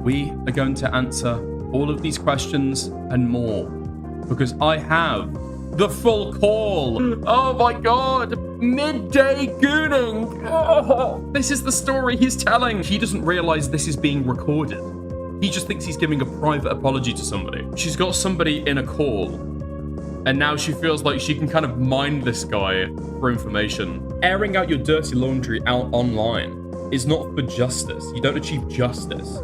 We are going to answer all of these questions and more because I have the full call. Oh my god, midday gooning. Oh, this is the story he's telling. He doesn't realize this is being recorded. He just thinks he's giving a private apology to somebody. She's got somebody in a call, and now she feels like she can kind of mine this guy for information. Airing out your dirty laundry out online is not for justice. You don't achieve justice.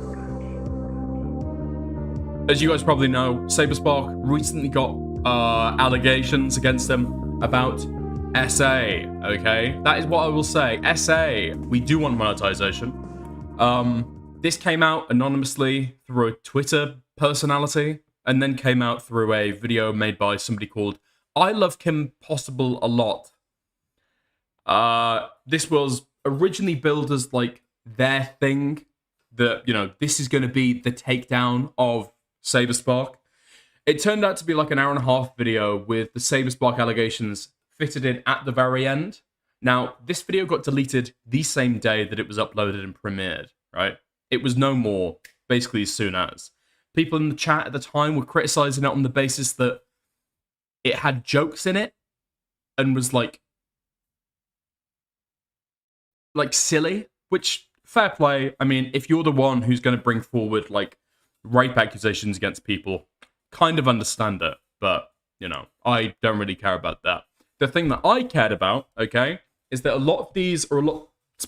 As you guys probably know, Saberspark recently got allegations against them about SA, okay? That is what I will say. SA, we do want monetization. This came out anonymously through a Twitter personality, and then came out through a video made by somebody called I Love Kim Possible a Lot. This was originally billed as like their thing, that, you know, this is going to be the takedown of Saberspark. It turned out to be like an hour-and-a-half video with the Saberspark allegations fitted in at the very end. Now, this video got deleted the same day that it was uploaded and premiered, right? It was no more, basically as soon as. People in the chat at the time were criticizing it on the basis that it had jokes in it and was like silly, which, fair play. I mean, if you're the one who's going to bring forward like rape accusations against people, kind of understand it, but, you know, I don't really care about that. The thing that I cared about, okay, is that a lot of these are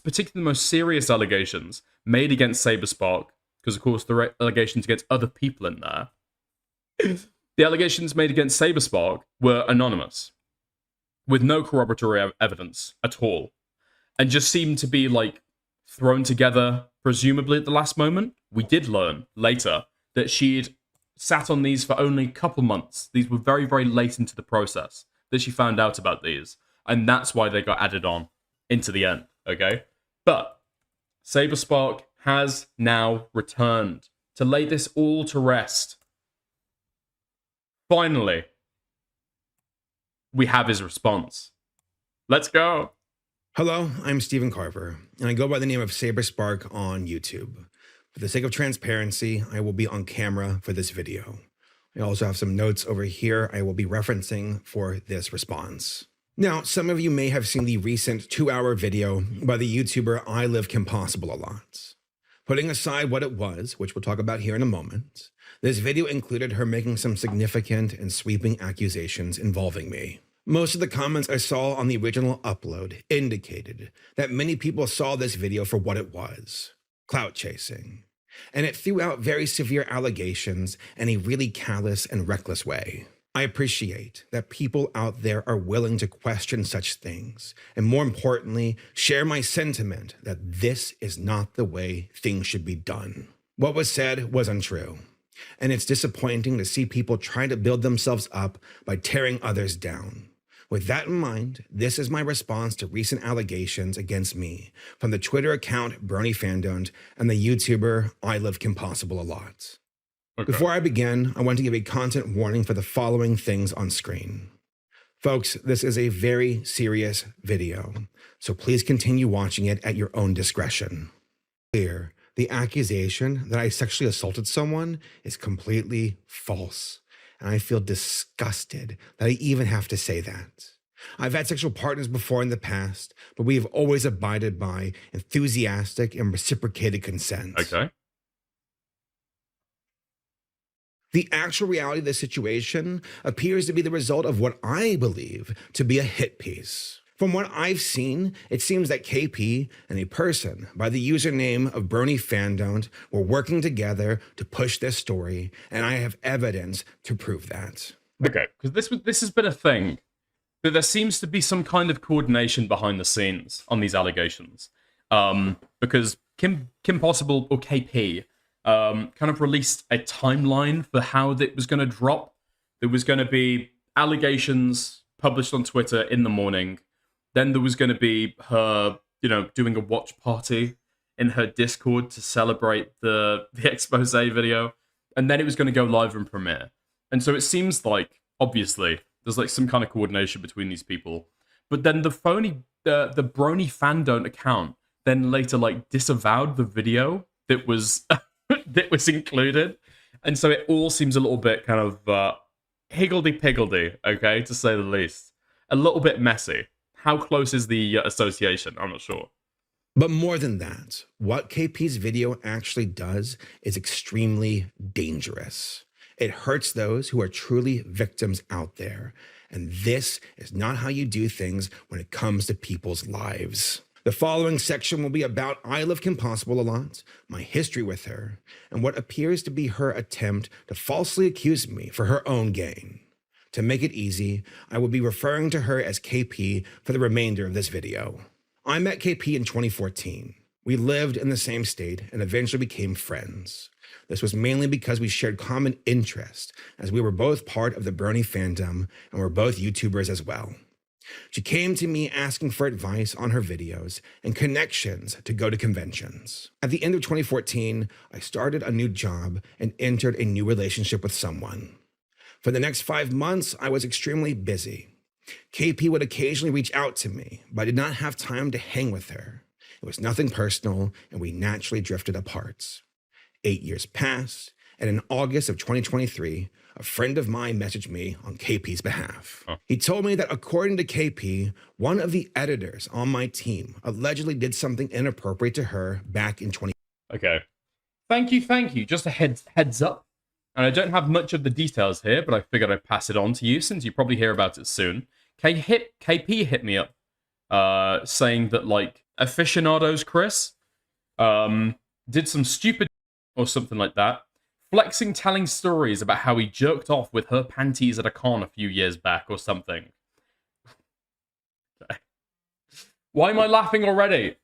particularly the most serious allegations made against Saberspark, because of course there are allegations against other people in there. The allegations made against Saberspark were anonymous, with no corroboratory evidence at all, and just seemed to be like thrown together, presumably at the last moment. We did learn later that she'd sat on these for only a couple months. These were very, very late into the process that she found out about these, and that's why they got added on into the end, okay? But Saberspark has now returned to lay this all to rest. Finally, we have his response. Let's go. Hello, I'm Stephen Carver, and I go by the name of Saberspark on YouTube. For the sake of transparency, I will be on camera for this video. I also have some notes over here I will be referencing for this response. Now, some of you may have seen the recent 2-hour video by the YouTuber I Love Kim Possible a Lot. Putting aside what it was, which we'll talk about here in a moment, this video included her making some significant and sweeping accusations involving me. Most of the comments I saw on the original upload indicated that many people saw this video for what it was, clout chasing, and it threw out very severe allegations in a really callous and reckless way. I appreciate that people out there are willing to question such things, and more importantly, share my sentiment that this is not the way things should be done. What was said was untrue, and it's disappointing to see people trying to build themselves up by tearing others down. With that in mind, this is my response to recent allegations against me from the Twitter account brony and the YouTuber I Love Kim Possible a Lot. Okay. Before I begin, I want to give a content warning for the following things on screen. Folks, this is a very serious video, so please continue watching it at your own discretion. Clear, the accusation that I sexually assaulted someone is completely false. And I feel disgusted that I even have to say that. I've had sexual partners before in the past, but we have always abided by enthusiastic and reciprocated consent. Okay. The actual reality of the situation appears to be the result of what I believe to be a hit piece. From what I've seen, it seems that KP and a person by the username of brony were working together to push this story, and I have evidence to prove that. Okay, because this has been a thing, that there seems to be some kind of coordination behind the scenes on these allegations. Because Kim Possible, or KP, kind of released a timeline for how it was going to drop. There was going to be allegations published on Twitter in the morning. Then there was going to be her, you know, doing a watch party in her Discord to celebrate the expose video. And then it was going to go live and premiere. And so it seems like, obviously, there's like some kind of coordination between these people. But then the brony account then later like disavowed the video that was that was included. And so it all seems a little bit kind of higgledy-piggledy, okay, to say the least. A little bit messy. How close is the association? I'm not sure. But more than that, what KP's video actually does is extremely dangerous. It hurts those who are truly victims out there. And this is not how you do things when it comes to people's lives. The following section will be about I Love Kim Possible a lot, my history with her, and what appears to be her attempt to falsely accuse me for her own gain. To make it easy, I will be referring to her as KP for the remainder of this video. I met KP in 2014. We lived in the same state and eventually became friends. This was mainly because we shared common interests, as we were both part of the brony fandom and were both YouTubers as well. She came to me asking for advice on her videos and connections to go to conventions. At the end of 2014, I started a new job and entered a new relationship with someone. For the next 5 months, I was extremely busy. KP would occasionally reach out to me, but I did not have time to hang with her. It was nothing personal, and we naturally drifted apart. 8 years passed, and in August of 2023, a friend of mine messaged me on KP's behalf. He told me that according to KP, one of the editors on my team allegedly did something inappropriate to her back in 20. Okay. Thank you. Just a heads up. And I don't have much of the details here, but I figured I'd pass it on to you since you probably hear about it soon. KP hit me up saying that, like, aficionados Chris did some stupid or something like that, flexing, telling stories about how he jerked off with her panties at a con a few years back or something. Okay. Why am I laughing already?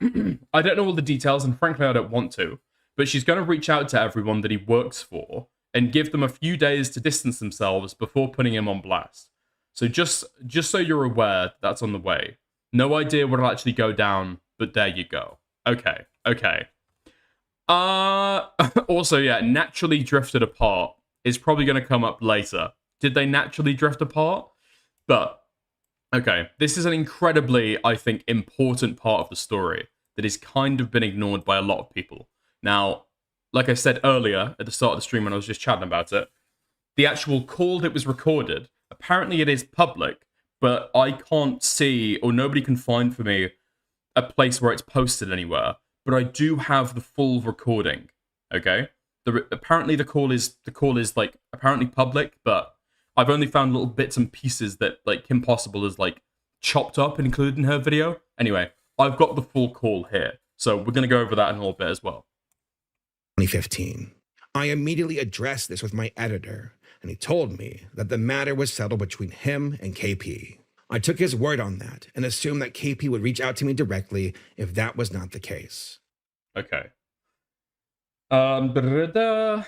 I don't know all the details, and frankly, I don't want to. But she's going to reach out to everyone that he works for and give them a few days to distance themselves before putting him on blast. So just so you're aware, that's on the way. No idea what will actually go down, but there you go. Okay. Also, yeah, naturally drifted apart is probably going to come up later. Did they naturally drift apart? But, okay, this is an incredibly, I think, important part of the story that has kind of been ignored by a lot of people. Now, like I said earlier at the start of the stream when I was just chatting about it, the actual call that was recorded, apparently it is public, but I can't see, or nobody can find for me, a place where it's posted anywhere. But I do have the full recording, okay? Apparently the call is like apparently public, but I've only found little bits and pieces that like Kim Possible is like chopped up and included in her video. Anyway, I've got the full call here, so we're gonna go over that in a little bit as well. 2015. I immediately addressed this with my editor, and he told me that the matter was settled between him and KP. I took his word on that and assumed that KP would reach out to me directly if that was not the case. Okay. One of the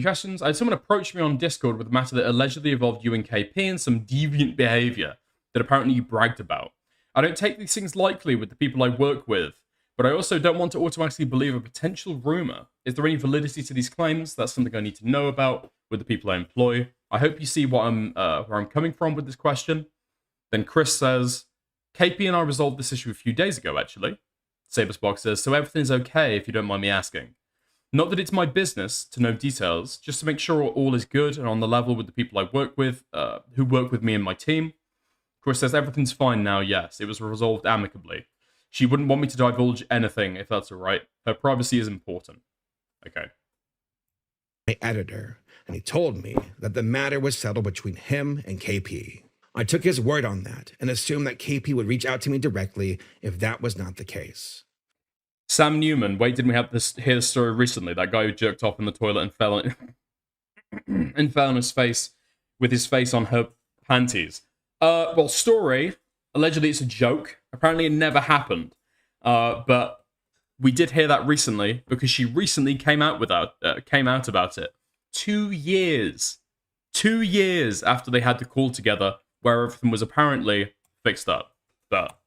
questions. I had someone approach me on Discord with a matter that allegedly involved you and KP and some deviant behavior that apparently you bragged about. I don't take these things lightly with the people I work with, but I also don't want to automatically believe a potential rumor. Is there any validity to these claims? That's something I need to know about with the people I employ. I hope you see what where I'm coming from with this question. Then Chris says, KP and I resolved this issue a few days ago, actually. Saberspark says, so everything's okay if you don't mind me asking. Not that it's my business to know details, just to make sure all is good and on the level with the people I work with, who work with me and my team. Chris says, everything's fine now, yes. It was resolved amicably. She wouldn't want me to divulge anything, if that's alright. Her privacy is important. Okay. My editor, and he told me that the matter was settled between him and KP. I took his word on that and assumed that KP would reach out to me directly if that was not the case. Sam Newman, wait, didn't we have hear this story recently? That guy who jerked off in the toilet and fell on his face with his face on her panties. Well, story, allegedly it's a joke. Apparently it never happened. But we did hear that recently because she recently came out about it. 2 years. 2 years after they had the call together where everything was apparently fixed up. But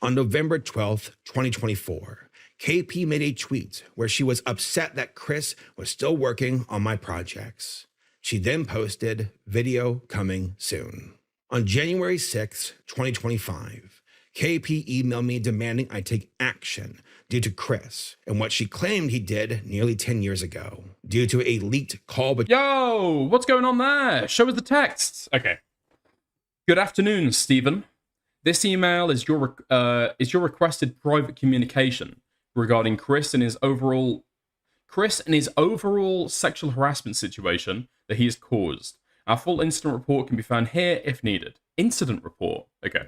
on November 12th, 2024, KP made a tweet where she was upset that Chris was still working on my projects. She then posted, video coming soon. On January 6th, 2025, KP emailed me demanding I take action due to Chris and what she claimed he did nearly 10 years ago, due to a leaked call. Yo, what's going on there? Show us the texts. Okay. Good afternoon, Stephen. This email is your requested private communication regarding Chris and his overall sexual harassment situation that he has caused. Our full incident report can be found here if needed. Incident report. Okay.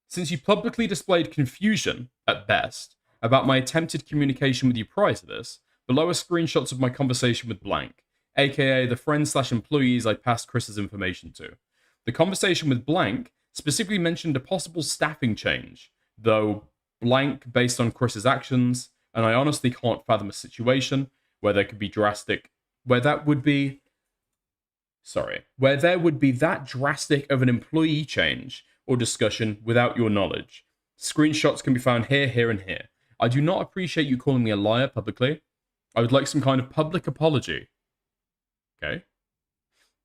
Since you publicly displayed confusion, at best, about my attempted communication with you prior to this, below are screenshots of my conversation with blank, aka the friends/employees I passed Chris's information to. The conversation with blank specifically mentioned a possible staffing change, though blank based on Chris's actions, and I honestly can't fathom a situation where there would be that drastic of an employee change or discussion without your knowledge. Screenshots can be found here, and here. I do not appreciate you calling me a liar publicly. I would like some kind of public apology. Okay.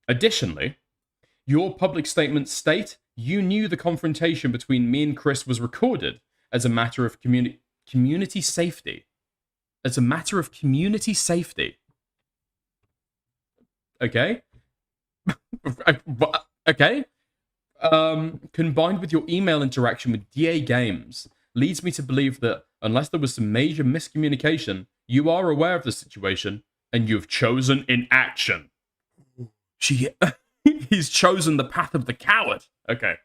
Additionally, your public statements state you knew the confrontation between me and Chris was recorded as a matter of community safety. As a matter of community safety. Okay. Okay. Combined with your email interaction with DA Games, leads me to believe that unless there was some major miscommunication, you are aware of the situation and you've chosen inaction. He's chosen the path of the coward. Okay.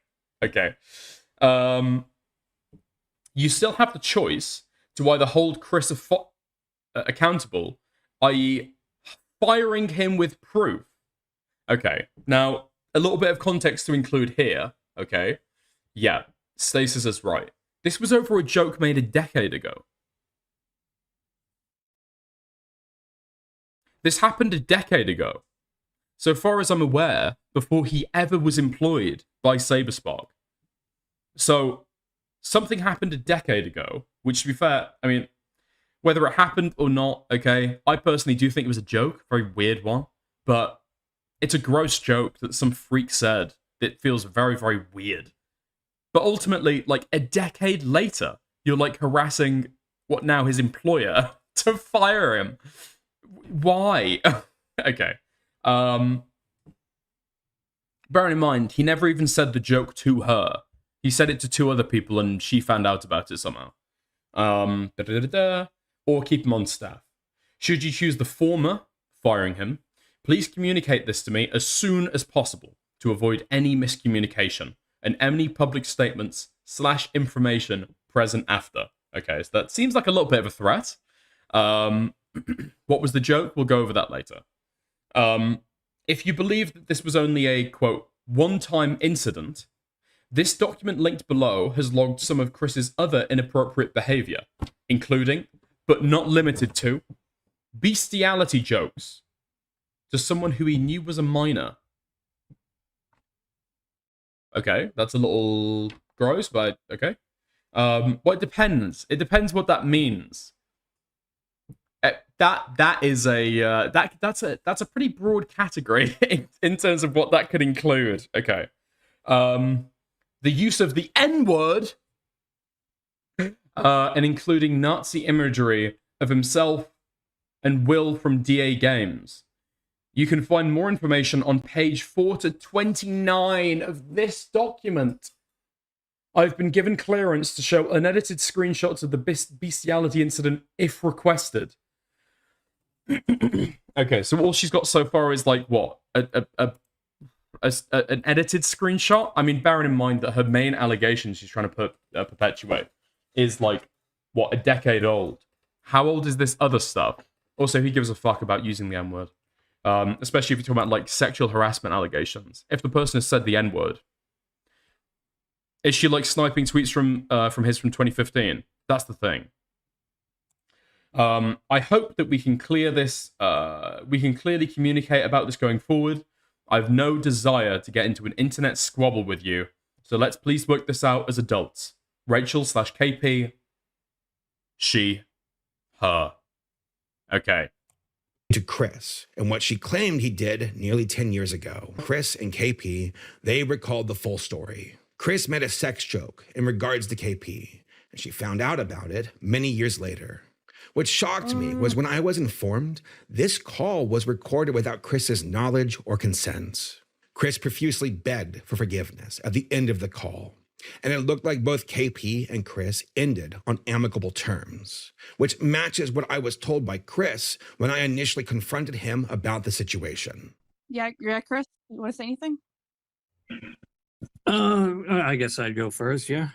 You still have the choice to either hold Chris accountable, i.e., firing him with proof. Okay. Now, a little bit of context to include here. Okay. Yeah, Stasis is right. This was over a joke made a decade ago. This happened a decade ago. So far as I'm aware, before he ever was employed by Saberspark. So, something happened a decade ago, which, to be fair, I mean, whether it happened or not, okay, I personally do think it was a joke, very weird one, but it's a gross joke that some freak said that feels very, very weird. But ultimately, like, a decade later, you're, like, harassing what now his employer to fire him. Why? Okay. Bearing in mind, he never even said the joke to her. He said it to two other people and she found out about it somehow. Or keep him on staff. Should you choose the former, firing him, please communicate this to me as soon as possible to avoid any miscommunication and any public statements / information present after. Okay, so that seems like a little bit of a threat. What was the joke? We'll go over that later. If you believe that this was only a, quote, one-time incident, this document linked below has logged some of Chris's other inappropriate behavior, including, but not limited to, bestiality jokes to someone who he knew was a minor. Okay, that's a little gross, but okay. Well, it depends. It depends what that means. That's a pretty broad category in terms of what that could include. Okay. The use of the N-word and including Nazi imagery of himself and Will from DA Games. You can find more information on page 4 to 29 of this document. I've been given clearance to show unedited screenshots of the bestiality incident if requested. Okay, so all she's got so far is like what? An edited screenshot? I mean, bearing in mind that her main allegation she's trying to perpetuate is like, what, a decade old. How old is this other stuff? Also, who gives a fuck about using the N-word? Especially if you're talking about like sexual harassment allegations. If the person has said the N-word, is she like sniping tweets from 2015? That's the thing. I hope that we can clear this. We can clearly communicate about this going forward. I've no desire to get into an internet squabble with you, so let's please work this out as adults. Rachel/KP. She. Her. Okay. To Chris and what she claimed he did nearly 10 years ago. Chris and KP, they recalled the full story. Chris made a sex joke in regards to KP, and she found out about it many years later. What shocked me was when I was informed this call was recorded without Chris's knowledge or consent. Chris profusely begged for forgiveness at the end of the call, and it looked like both KP and Chris ended on amicable terms, which matches what I was told by Chris when I initially confronted him about the situation. Yeah, Chris, you want to say anything? I guess I'd go first, yeah.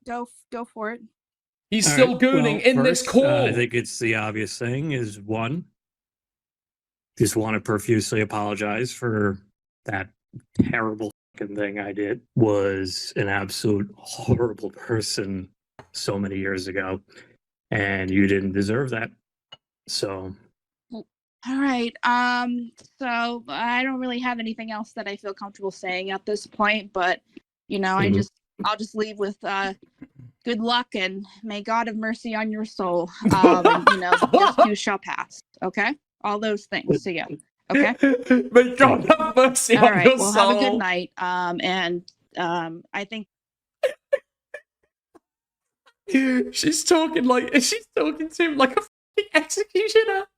Go for it. He's still gooning in this call. I think it's the obvious thing is one, just want to profusely apologize for that terrible fucking thing I did. Was an absolute horrible person so many years ago, and you didn't deserve that. So. All right. So I don't really have anything else that I feel comfortable saying at this point, but you know, I'll just leave with good luck and may God have mercy on your soul. And, you know, this too shall pass. Okay, all those things. So yeah. Okay. May God have mercy on your soul. Well, have a good night. And I think she's talking to him like a fucking executioner.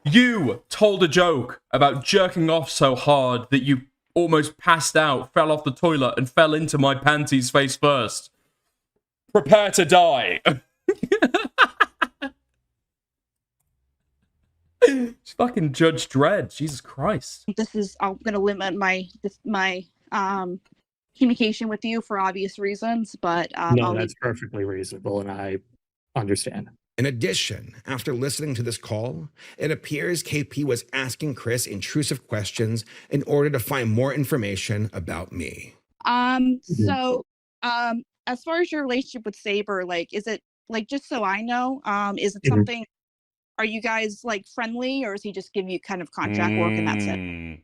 You told a joke about jerking off so hard that you almost passed out, fell off the toilet, and fell into my panties face first. Prepare to die. It's fucking Judge Dredd. Jesus Christ. I'm gonna limit my communication with you for obvious reasons, but no, that's perfectly reasonable, and I understand. In addition, after listening to this call, it appears KP was asking Chris intrusive questions in order to find more information about me. So as far as your relationship with Saber, like, is it like, just so I know, is it something, are you guys like friendly, or is he just giving you kind of contract work and that's it?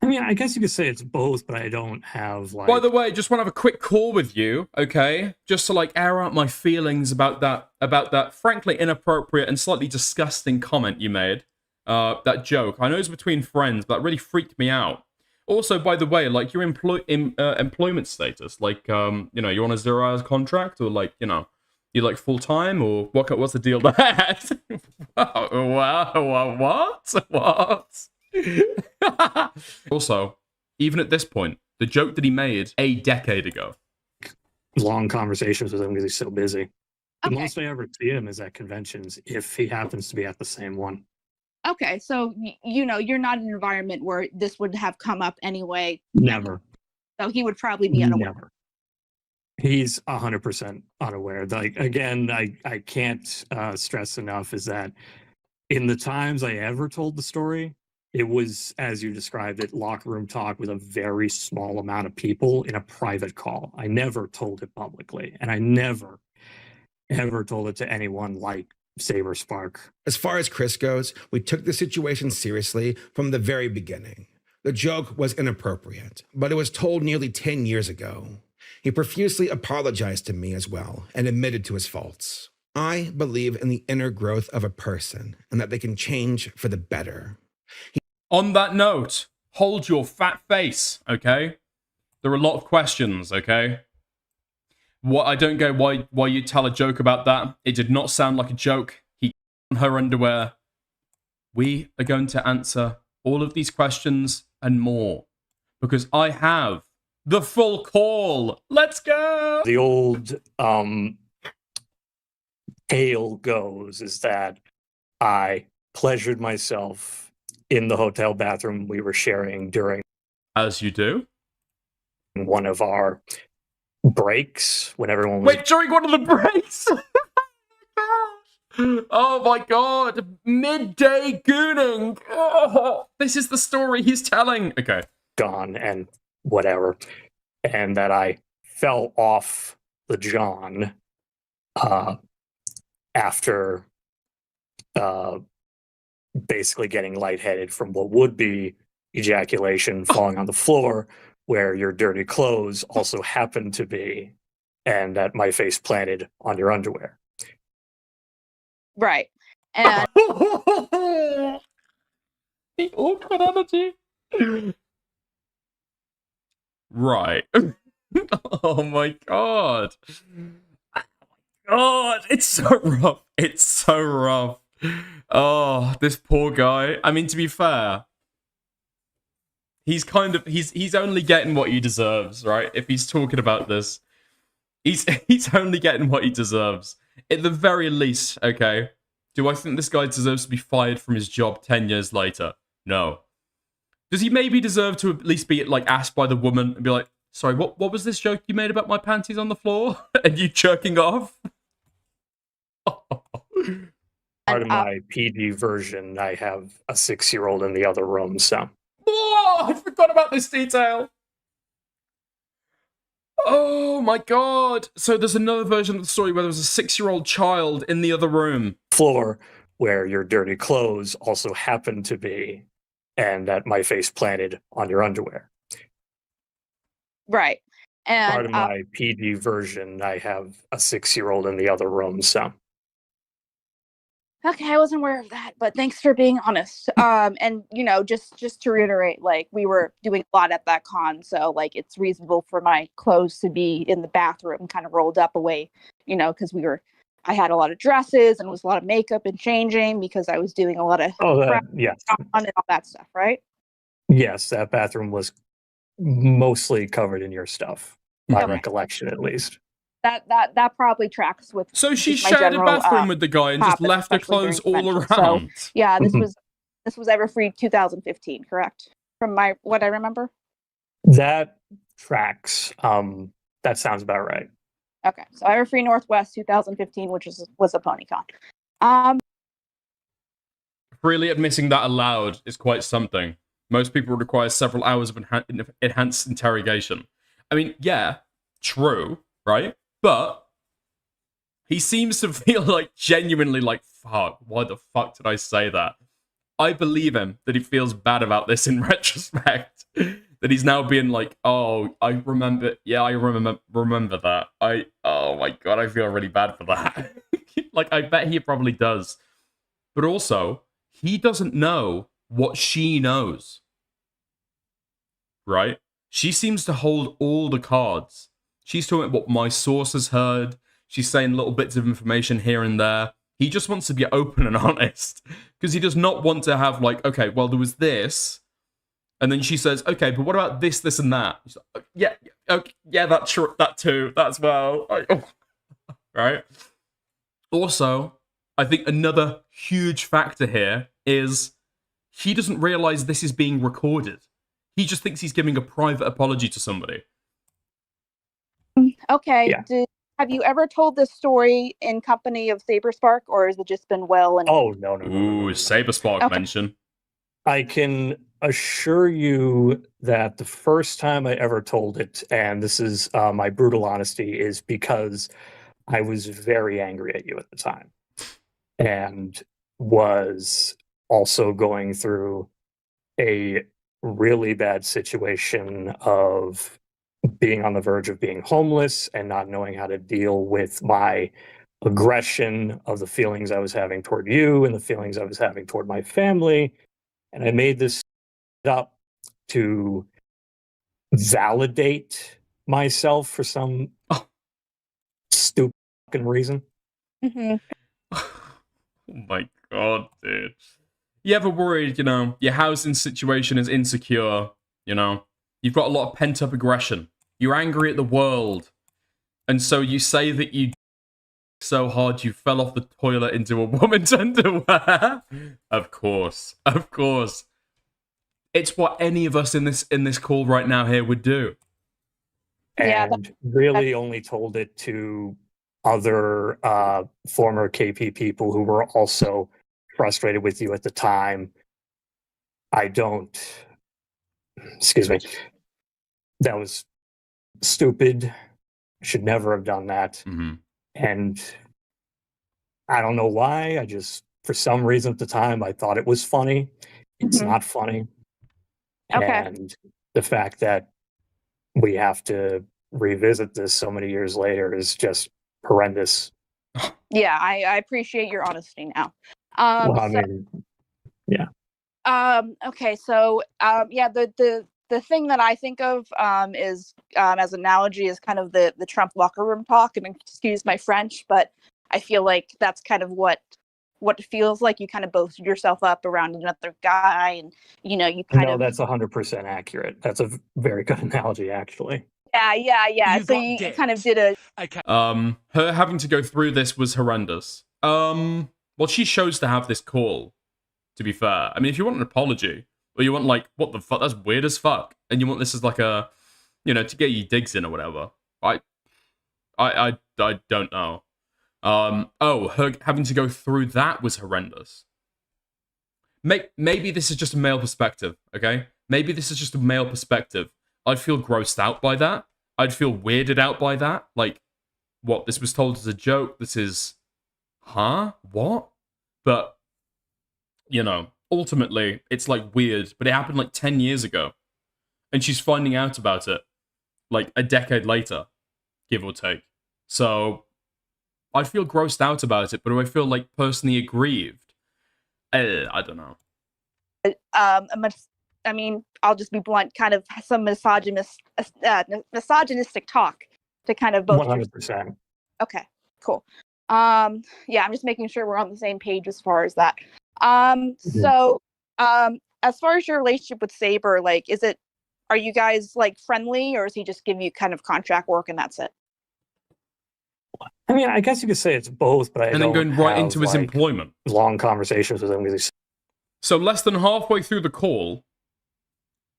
I mean, I guess you could say it's both, but I don't have like. By the way, just want to have a quick call with you, okay? Just to like air out my feelings about that frankly inappropriate and slightly disgusting comment you made. That joke. I know it's between friends, but that really freaked me out. Also, by the way, like your employment status, like you know, you on a 0 hours contract, or like, you know, you like full time, or what's the deal there? What? Also, even at this point, the joke that he made a decade ago. Long conversations with him because he's so busy. The Okay. most I ever see him is at conventions, if he happens to be at the same one. Okay, so you know, you're not in an environment where this would have come up anyway. Never. So he would probably be unaware. Never. He's 100% unaware. Like, again, I can't stress enough is that in the times I ever told the story, it was, as you described it, locker room talk with a very small amount of people in a private call. I never told it publicly, and I never, ever told it to anyone like Saberspark. As far as Chris goes, we took the situation seriously from the very beginning. The joke was inappropriate, but it was told nearly 10 years ago. He profusely apologized to me as well and admitted to his faults. I believe in the inner growth of a person and that they can change for the better. On that note, hold your fat face, okay? There are a lot of questions, okay? What I don't get why you tell a joke about that. It did not sound like a joke. He on her underwear. We are going to answer all of these questions and more because I have the full call. Let's go. The old tale goes is that I pleasured myself in the hotel bathroom we were sharing during, as you do, one of our breaks when everyone was. Wait, during one of the breaks? Oh my god, midday gooning. Oh, this is the story he's telling. Okay. Gone and whatever. And that I fell off the John after basically getting lightheaded from what would be ejaculation falling on the floor where your dirty clothes also happen to be, and that my face planted on your underwear. Right. And The awkward energy. Right. Oh my god. God, it's so rough. It's so rough. Oh, this poor guy. I mean, to be fair, he's only getting what he deserves, right? If he's talking about this, he's only getting what he deserves. At the very least, okay. Do I think this guy deserves to be fired from his job 10 years later? No. Does he maybe deserve to at least be like asked by the woman and be like, sorry, what was this joke you made about my panties on the floor and you jerking off? Part of my PG version, I have a 6-year-old in the other room, so. Oh, I forgot about this detail. Oh my god. So there's another version of the story where there was a 6-year-old child in the other room. Floor where your dirty clothes also happen to be, and that my face planted on your underwear. Right. And Part of my PG version, I have a 6-year-old in the other room, so. okay, I wasn't aware of that, but thanks for being honest. And just to reiterate, like we were doing a lot at that con, so like it's reasonable for my clothes to be in the bathroom, kind of rolled up away, because I had a lot of dresses and it was a lot of makeup and changing because I was doing a lot of Yes. and all that stuff, right? Yes, that bathroom was mostly covered in your stuff. My Okay. recollection, at least. That probably tracks with. So she just my shared a general, bathroom with the guy and just habits, left her especially clothes during all convention. around. So, yeah, this Mhm. was Everfree 2015, correct? From what I remember. That tracks. That sounds about right. Okay, so Everfree Northwest 2015, which was a PonyCon. Freely admitting that aloud is quite something. Most people would require several hours of enhanced interrogation. I mean, yeah, true, right? But he seems to feel like genuinely like, fuck, why the fuck did I say that? I believe him that he feels bad about this in retrospect. That he's now being like, oh, I remember that. Oh my god, I feel really bad for that. Like, I bet he probably does. But also, he doesn't know what she knows. Right? She seems to hold all the cards. She's talking about what my source has heard. She's saying little bits of information here and there. He just wants to be open and honest. Because he does not want to have like, okay, well, there was this. And then she says, okay, but what about this, this, and that? She's like, yeah, okay, yeah, that too, that as well. Right? Also, I think another huge factor here is he doesn't realize this is being recorded. He just thinks he's giving a private apology to somebody. Okay. Yeah. Have you ever told this story in company of Saberspark, or has it just been well? And Oh, no. Ooh, Saberspark Okay. mention. I can assure you that the first time I ever told it, and this is my brutal honesty, is because I was very angry at you at the time and was also going through a really bad situation of being on the verge of being homeless and not knowing how to deal with my aggression of the feelings I was having toward you and the feelings I was having toward my family. And I made this up to validate myself for some stupid fucking reason. Mhm. Oh my god, dude. You ever worried, your housing situation is insecure, You've got a lot of pent-up aggression. You're angry at the world. And so you say that you so hard you fell off the toilet into a woman's underwear. Of course. It's what any of us in this call right now here would do. Yeah, And really only told it to other former KP people who were also frustrated with you at the time. Excuse me. That was stupid. Should never have done that. Mm-hmm. And I don't know why. For some reason at the time, I thought it was funny. It's not funny. Okay. And the fact that we have to revisit this so many years later is just horrendous. Yeah, I appreciate your honesty now. Well, I So mean, yeah. Okay, so yeah, the thing that I think of is as analogy is kind of the Trump locker room talk, and excuse my French, but I feel like that's kind of what it feels like. You kind of boast yourself up around another guy, and you kind No, of that's 100% accurate. That's a very good analogy, actually. yeah. You So got you dipped. kind of did a Okay. Her having to go through this was horrendous. Well, she chose to have this call, to be fair. I mean, if you want an apology, or you want like, what the fuck, that's weird as fuck, and you want this as like a, to get your digs in or whatever, I don't know. Her having to go through that was horrendous. Maybe this is just a male perspective, okay? Maybe this is just a male perspective. I'd feel grossed out by that. I'd feel weirded out by that. Like, what, this was told as a joke? This is, huh? What? But, ultimately, it's like weird, but it happened like 10 years ago. And she's finding out about it like a decade later, give or take. So, I feel grossed out about it, but do I feel like personally aggrieved? I don't know. I mean, I'll just be blunt, kind of some misogynistic talk to kind of both. 100%. Okay, cool. Yeah, I'm just making sure we're on the same page as far as that. So, as far as your relationship with Saber, like, are you guys like friendly, or is he just give you kind of contract work and that's it? I mean, I guess you could say it's both, but and then going right into his employment. Long conversations with him. So less than halfway through the call,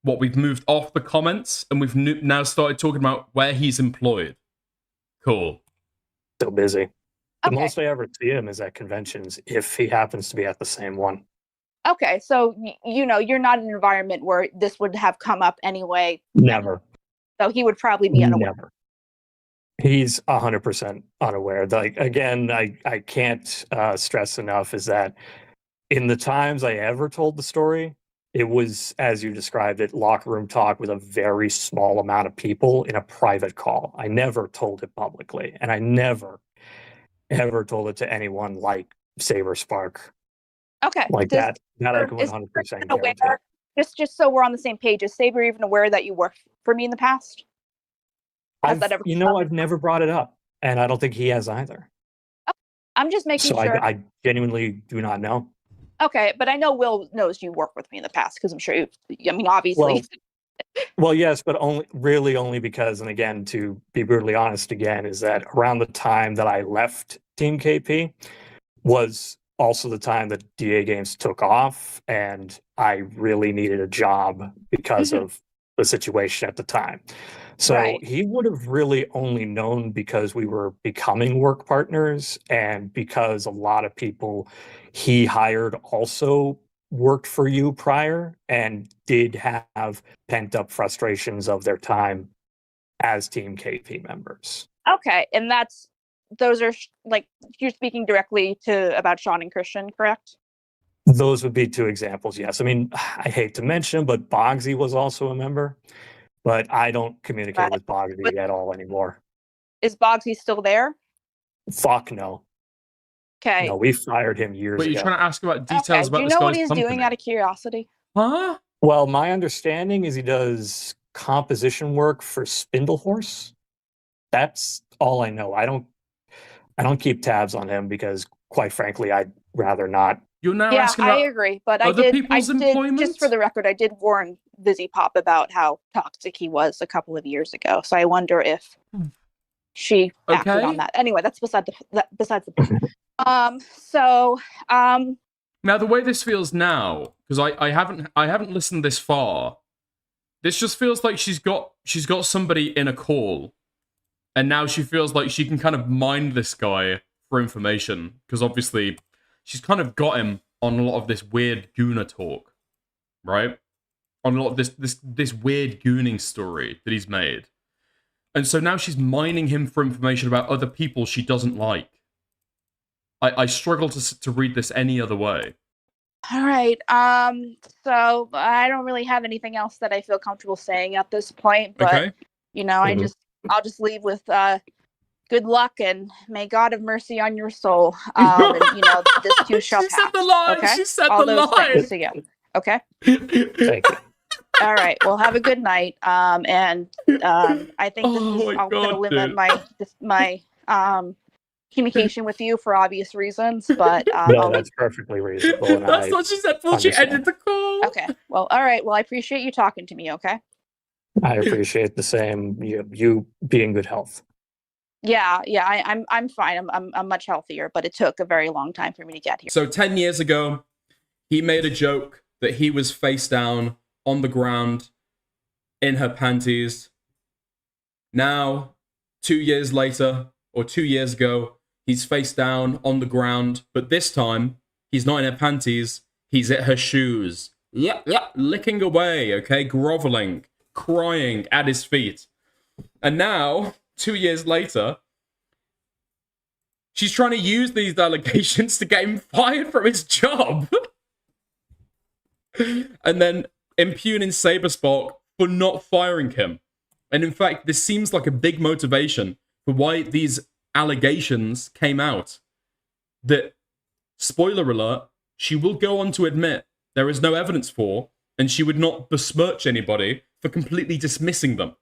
we've moved off the comments and we've now started talking about where he's employed. Cool. So busy. The Okay. most I ever see him is at conventions, if he happens to be at the same one. Okay, so you're not in an environment where this would have come up anyway. Never. So he would probably be unaware. Never. He's 100% unaware. Like, again, I can't stress enough is that in the times I ever told the story, it was, as you described it, locker room talk with a very small amount of people in a private call. I never told it publicly, and I never, ever told it to anyone like Saberspark. Okay. Like that. That I can 100% guarantee. Just so we're on the same page, is Saber even aware that you worked for me in the past? I've never brought it up, and I don't think he has either. I'm just making sure. I genuinely do not know. Okay, but I know Will knows you worked with me in the past because I'm sure obviously. Well, yes, but only because, and again, to be brutally honest again, is that around the time that I left Team KP was also the time that DA Games took off, and I really needed a job because of the situation at the time. So he would have really only known because we were becoming work partners, and because a lot of people he hired also worked for you prior and did have pent up frustrations of their time as Team KP members. Okay, and those are like, you're speaking directly about Sean and Christian, correct? Those would be two examples, yes. I mean, I hate to mention, but Bogsy was also a member, but I don't communicate with Bogsy at all anymore. Is Bogsy still there? Fuck no. Okay. No, we fired him years ago. But you're trying to ask about details about this guy's company. Do you know what he's doing out of curiosity? Huh? Well, my understanding is he does composition work for Spindlehorse. That's all I know. I don't keep tabs on him because, quite frankly, I'd rather not. You're now asking about I agree, but other people's employment? Just for the record, I did warn Vizzy Pop about how toxic he was a couple of years ago. So I wonder if she acted on that. Anyway, that's besides the point. Now the way this feels now, because I haven't listened this far, this just feels like she's got somebody in a call, and now she feels like she can kind of mine this guy for information, because obviously she's kind of got him on a lot of this weird gooner talk, right? On a lot of this weird gooning story that he's made. And so now she's mining him for information about other people she doesn't like. I struggle to read this any other way. All right. So I don't really have anything else that I feel comfortable saying at this point, but I'll just leave with good luck and may God have mercy on your soul. And this too shall pass. She said the line. Okay? She said All the those line. things, so yeah. Okay. Thank you. All right. Well, have a good night. And I think this Oh is my I'm gonna God, limit dude. my communication with you for obvious reasons. But No, I'll that's perfectly reasonable, and That's I what she said before she understand. ended the call. okay. Well, all right. Well, I appreciate you talking to me. Okay. I appreciate the same. You be in good health. Yeah. I'm fine. I'm much healthier, but it took a very long time for me to get here. So 10 years ago, he made a joke that he was face down on the ground in her panties. Now, 2 years later, or 2 years ago, he's face down on the ground, but this time, he's not in her panties, he's at her shoes. Yep, licking away, okay, groveling, crying at his feet. And now, 2 years later, she's trying to use these allegations to get him fired from his job. And then impugning Saberspark for not firing him. And in fact, this seems like a big motivation for why these allegations came out. That, spoiler alert, she will go on to admit there is no evidence for, and she would not besmirch anybody for completely dismissing them.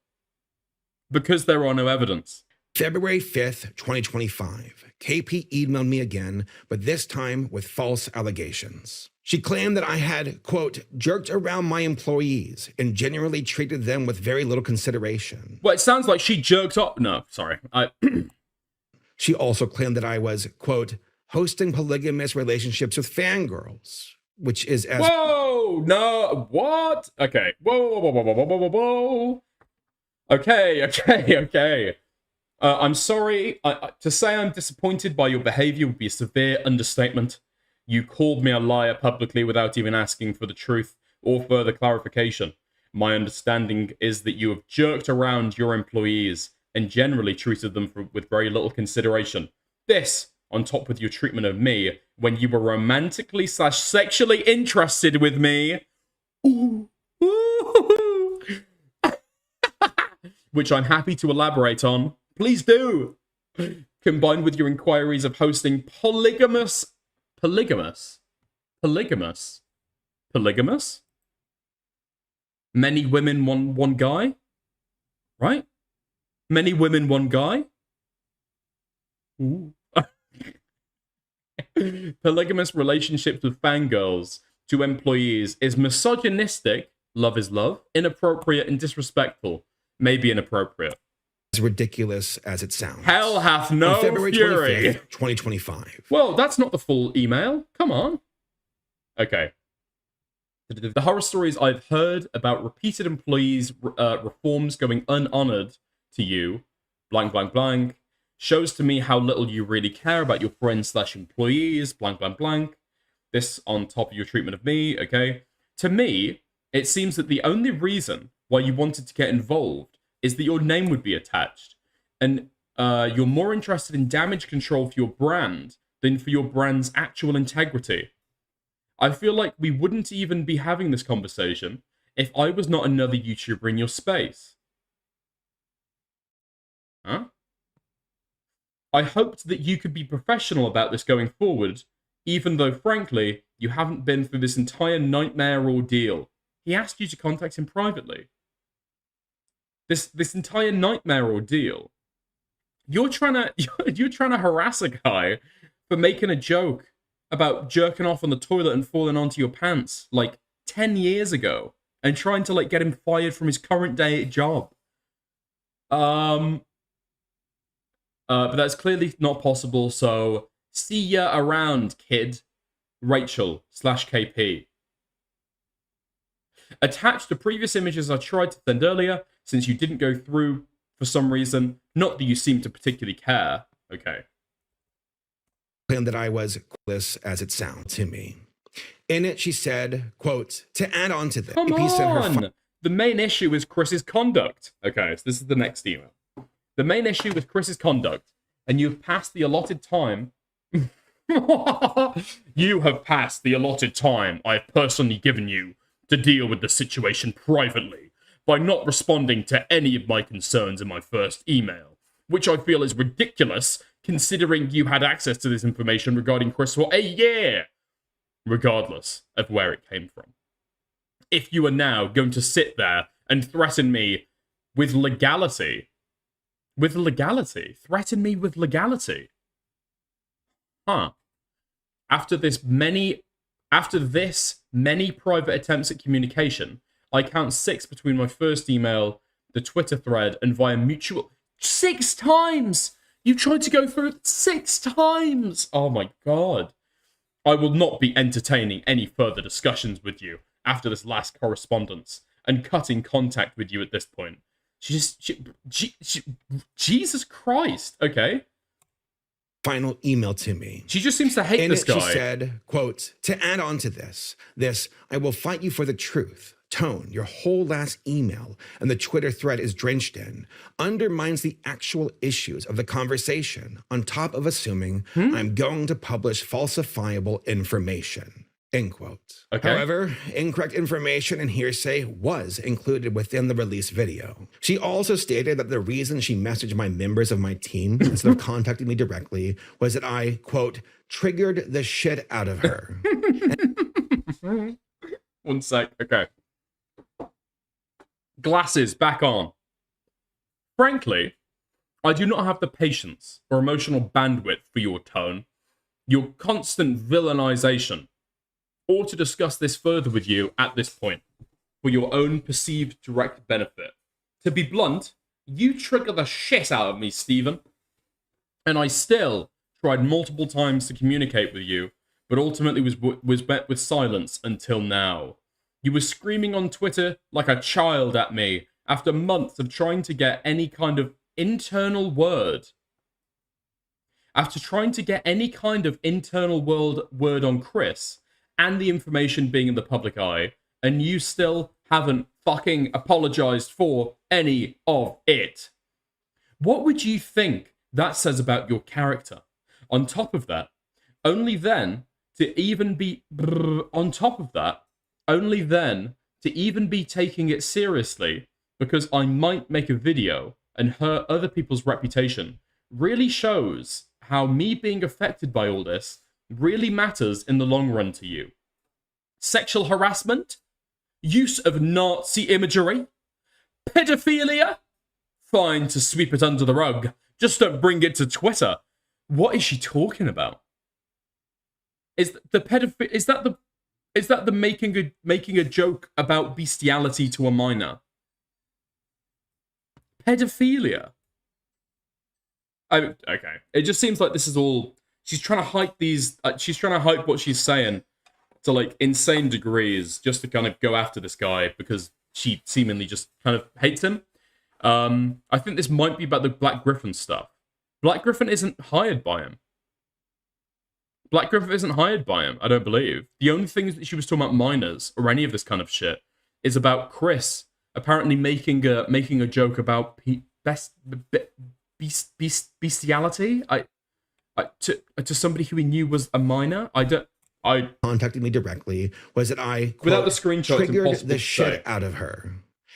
Because there are no evidence. February 5th, 2025, KP emailed me again, but this time with false allegations. She claimed that I had, quote, jerked around my employees and genuinely treated them with very little consideration. Well, it sounds like she jerked up. No, sorry. She also claimed that I was, quote, hosting polygamous relationships with fangirls, which is as... Whoa! No, what? Okay. Whoa. Okay. I'm sorry. To say I'm disappointed by your behavior would be a severe understatement. You called me a liar publicly without even asking for the truth or further clarification. My understanding is that you have jerked around your employees and generally treated them with very little consideration. This, on top with your treatment of me, when you were romantically/sexually interested with me, which I'm happy to elaborate on. Please do. Combined with your inquiries of hosting polygamous? Many women, one guy? Right? Many women, one guy? Ooh. Polygamous relationships with fangirls to employees is misogynistic, love is love, inappropriate and disrespectful, maybe inappropriate. As ridiculous as it sounds. Hell hath no On February fury. 25th, 2025. Well, that's not the full email. Come on. Okay. The horror stories I've heard about repeated employees' reforms going unhonored to you, blank, blank, blank, shows to me how little you really care about your friends/employees, blank, blank, blank. This on top of your treatment of me, okay? To me, it seems that the only reason why you wanted to get involved is that your name would be attached. And you're more interested in damage control for your brand than for your brand's actual integrity. I feel like we wouldn't even be having this conversation if I was not another YouTuber in your space. Huh? I hoped that you could be professional about this going forward, even though, frankly, you haven't been through this entire nightmare ordeal. He asked you to contact him privately. This entire nightmare ordeal. You're trying to harass a guy for making a joke about jerking off on the toilet and falling onto your pants like 10 years ago and trying to like get him fired from his current day job. But that's clearly not possible, so see ya around, kid. Rachel/KP. Attached to previous images I tried to send earlier, since you didn't go through for some reason. Not that you seem to particularly care. Okay. Claimed that I was clueless as it sounds to me. In it, she said, quote, to add on to this. Come on! The main issue is Chris's conduct. Okay, so this is the next email. The main issue is Chris's conduct, and you've passed the allotted time. You have passed the allotted time I've personally given you to deal with the situation privately by not responding to any of my concerns in my first email, which I feel is ridiculous considering you had access to this information regarding Chris for a year, regardless of where it came from. if you are now going to sit there and threaten me with legality. With legality? Threaten me with legality? Huh. After this many private attempts at communication, I count 6 between my first email, the Twitter thread, and via mutual... 6 times! You tried to go through it 6 times! Oh my god. I will not be entertaining any further discussions with you after this last correspondence, and cutting contact with you at this point. Jesus Christ, okay? Final email to me. She just seems to hate In this it, guy. she said, quote, to add on to this, I will fight you for the truth. Tone, your whole last email and the Twitter thread is drenched in, undermines the actual issues of the conversation on top of assuming I'm going to publish falsifiable information. End quote. Okay. However, incorrect information and hearsay was included within the release video. She also stated that the reason she messaged my members of my team instead of contacting me directly was that I, quote, triggered the shit out of her. One sec, okay. Glasses back on. Frankly, I do not have the patience or emotional bandwidth for your tone, your constant villainization, or to discuss this further with you at this point, for your own perceived direct benefit. To be blunt, you trigger the shit out of me, Stephen. And I still tried multiple times to communicate with you, but ultimately was met with silence until now. You were screaming on Twitter like a child at me after months of trying to get any kind of internal word. After trying to get any kind of internal word on Chris and the information being in the public eye, and you still haven't fucking apologized for any of it. What would you think that says about your character? On top of that, only then to even be taking it seriously because I might make a video and hurt other people's reputation really shows how me being affected by all this really matters in the long run to you. Sexual harassment, use of Nazi imagery, pedophilia, fine to sweep it under the rug, just don't bring it to Twitter. What is she talking about? Is that the making a joke about bestiality to a minor? Pedophilia. Okay. It just seems like this is all. She's trying to hype these. She's trying to hype what she's saying to like insane degrees, just to kind of go after this guy because she seemingly just kind of hates him. I think this might be about the Black Griffin stuff. Black Griffin isn't hired by him. Black Griffin isn't hired by him, I don't believe. The only things that she was talking about minors or any of this kind of shit is about Chris apparently making a joke about bestiality to somebody who he knew was a minor. Contacted me directly was that I, quote, without the screenshot, triggered the shit out of her.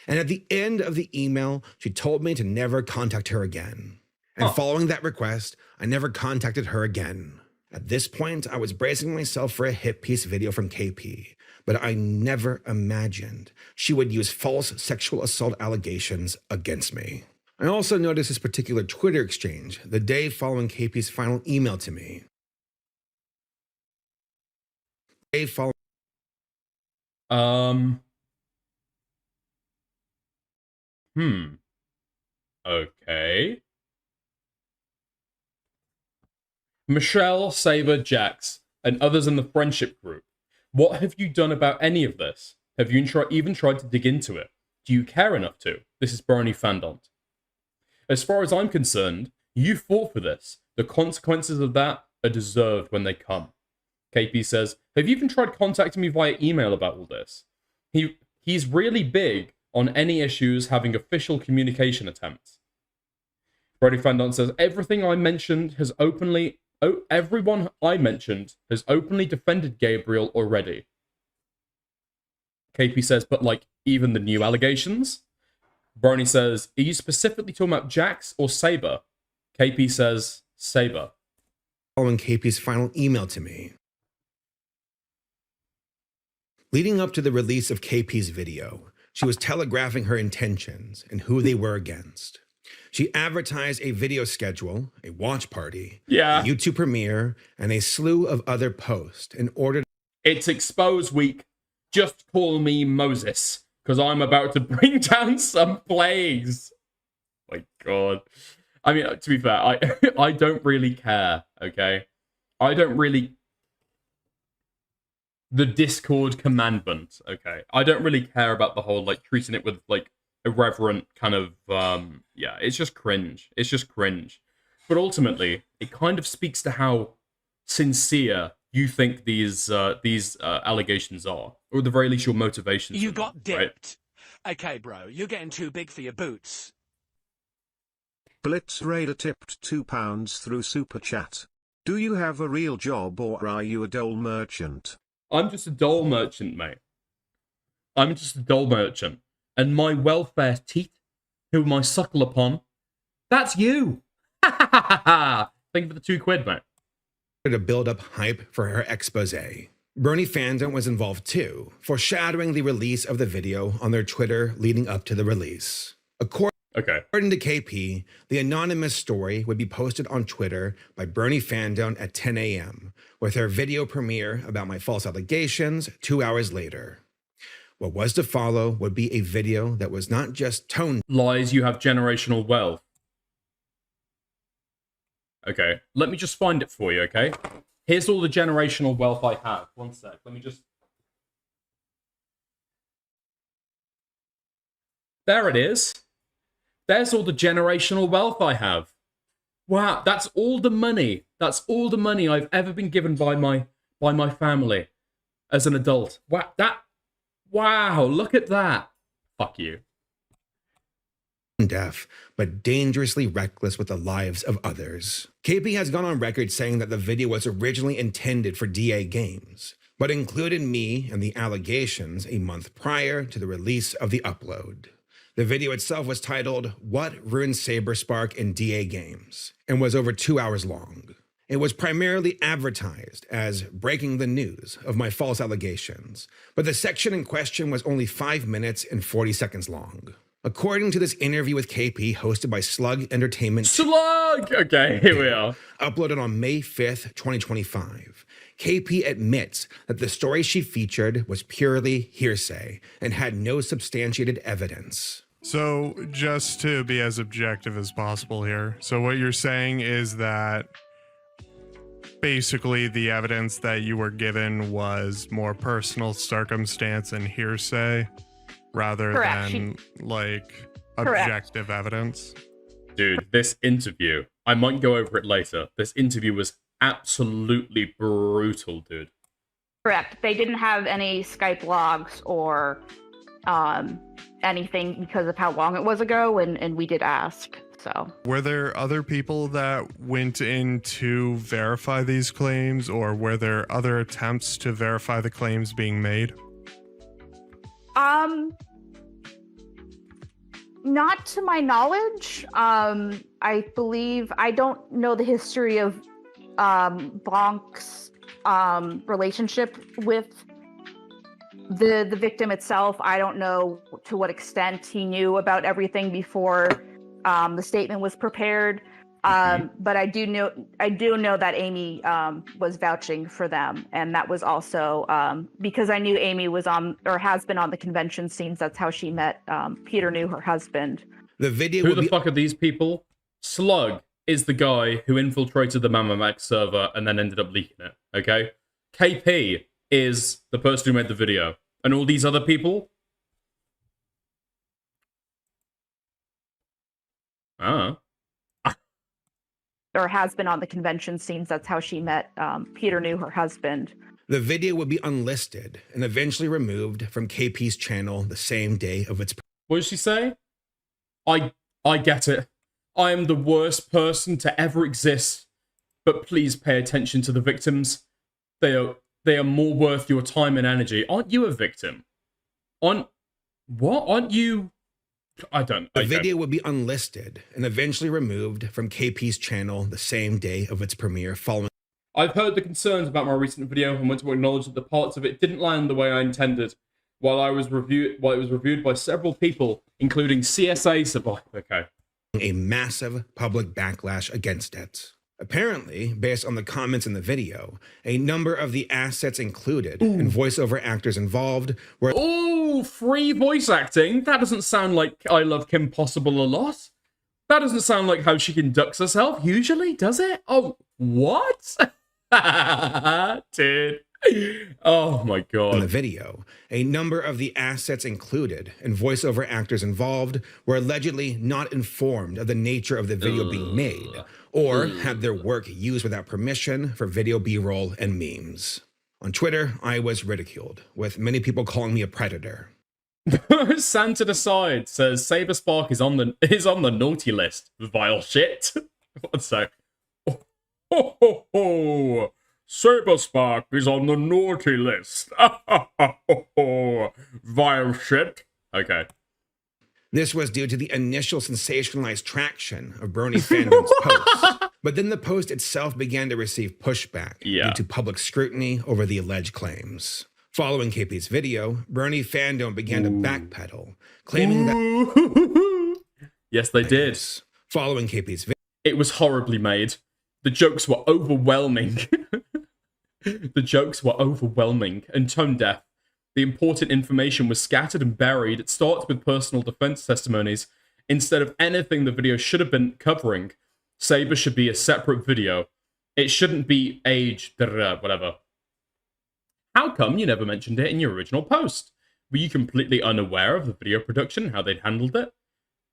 And at the end of the email, she told me to never contact her again. And following that request, I never contacted her again. At this point, I was bracing myself for a hit piece video from KP, but I never imagined she would use false sexual assault allegations against me. I also noticed this particular Twitter exchange the day following KP's final email to me. Okay. Michelle, Saber, Jax, and others in the friendship group. What have you done about any of this? Have you even tried to dig into it? Do you care enough to? This is Brony Fandont. As far as I'm concerned, you fought for this. The consequences of that are deserved when they come. KP says, have you even tried contacting me via email about all this? He's really big on any issues having official communication attempts. Brody Fandon says, everyone I mentioned has openly defended Gabriel already. KP says, but like, even the new allegations? Brony says, are you specifically talking about Jax or Saber? KP says, Saber. Following KP's final email to me. Leading up to the release of KP's video, she was telegraphing her intentions and who they were against. She advertised a video schedule, a watch party, a YouTube premiere, and a slew of other posts in order to... It's expose week. Just call me Moses, because I'm about to bring down some plagues. My God. I mean, to be fair, I don't really care, okay? I don't really... The Discord commandment, okay? I don't really care about the whole, like, treating it with, like, irreverent kind of, yeah, it's just cringe. It's just cringe. But ultimately, it kind of speaks to how sincere you think these allegations are, or at the very least your motivations. You got dipped. Right? Okay, bro, you're getting too big for your boots. Blitz Raider tipped £2 through Super Chat. Do you have a real job or are you a dole merchant? I'm just a dole merchant, mate. I'm just a dole merchant. And my welfare teat, whom I suckle upon, that's you. Ha ha ha ha. Thank you for the £2, mate. To build up hype for her expose. Brony fandom was involved too, foreshadowing the release of the video on their Twitter leading up to the release. According to KP, the anonymous story would be posted on Twitter by Brony fandom at 10 a.m., with her video premiere about my false allegations 2 hours later. What was to follow would be a video that was not just tone lies, you have generational wealth. Okay, let me just find it for you, okay? Here's all the generational wealth I have. One sec, let me just... There it is. There's all the generational wealth I have. Wow, that's all the money. That's all the money I've ever been given by my family as an adult. Wow, look at that. Fuck you. Deaf, but dangerously reckless with the lives of others. KP has gone on record saying that the video was originally intended for DA Games, but included me in the allegations a month prior to the release of the upload. The video itself was titled, What Ruined Saberspark in DA Games, and was over 2 hours long. It was primarily advertised as breaking the news of my false allegations, but the section in question was only 5 minutes and 40 seconds long. According to this interview with KP hosted by Slug Entertainment... Slug! Okay, here we are. Uploaded on May 5th, 2025. KP admits that the story she featured was purely hearsay and had no substantiated evidence. So, just to be as objective as possible here. So what you're saying is that basically the evidence that you were given was more personal circumstance and hearsay rather than like objective evidence. Dude, this interview, I might go over it later. This interview was absolutely brutal, dude. Correct. They didn't have any Skype logs or anything because of how long it was ago, and we did ask. So, were there other people that went in to verify these claims, or were there other attempts to verify the claims being made? Not to my knowledge. I believe, I don't know the history of Bonk's relationship with the victim itself. I don't know to what extent he knew about everything before the statement was prepared. But I do know that Amy was vouching for them, and that was also because I knew Amy was on or has been on the convention scenes. That's how she met. Peter knew her husband. The video. Who the fuck are these people? Slug is the guy who infiltrated the MamaMax server and then ended up leaking it. Okay, KP is the person who made the video, and all these other people. Or has been on the convention scenes. That's how she met. Peter knew her husband. The video would be unlisted and eventually removed from KP's channel the same day of its... What did she say? I get it. I am the worst person to ever exist, but please pay attention to the victims. They are more worth your time and energy. Aren't you a victim? What? Aren't you... The video would be unlisted and eventually removed from KP's channel the same day of its premiere following... I've heard the concerns about my recent video and want to acknowledge that the parts of it didn't land the way I intended. While it was reviewed by several people, including CSA Survive. Okay. A massive public backlash against it. Apparently, based on the comments in the video, a number of the assets included and voiceover actors involved were— Oh, free voice acting? That doesn't sound like I Love Kim Possible a lot. That doesn't sound like how she conducts herself usually, does it? Oh, what? Dude. Oh my god. In the video, a number of the assets included and voiceover actors involved were allegedly not informed of the nature of the video being made, or had their work used without permission for video B-roll and memes. On Twitter, I was ridiculed, with many people calling me a predator. Santa aside says Saberspark is on the naughty list. Vile shit. What's that? Ho ho ho! Saberspark is on the naughty list. Vile shit. Okay. This was due to the initial sensationalized traction of Brony fandom's post. But then the post itself began to receive pushback due to public scrutiny over the alleged claims. Following KP's video, Brony fandom began to backpedal, claiming that— Yes, they did. Following KP's video, it was horribly made. The jokes were overwhelming. The jokes were overwhelming and tone deaf. The important information was scattered and buried. It starts with personal defense testimonies instead of anything the video should have been covering. Saber should be a separate video. It shouldn't be age, whatever. How come you never mentioned it in your original post? Were you completely unaware of the video production and how they'd handled it?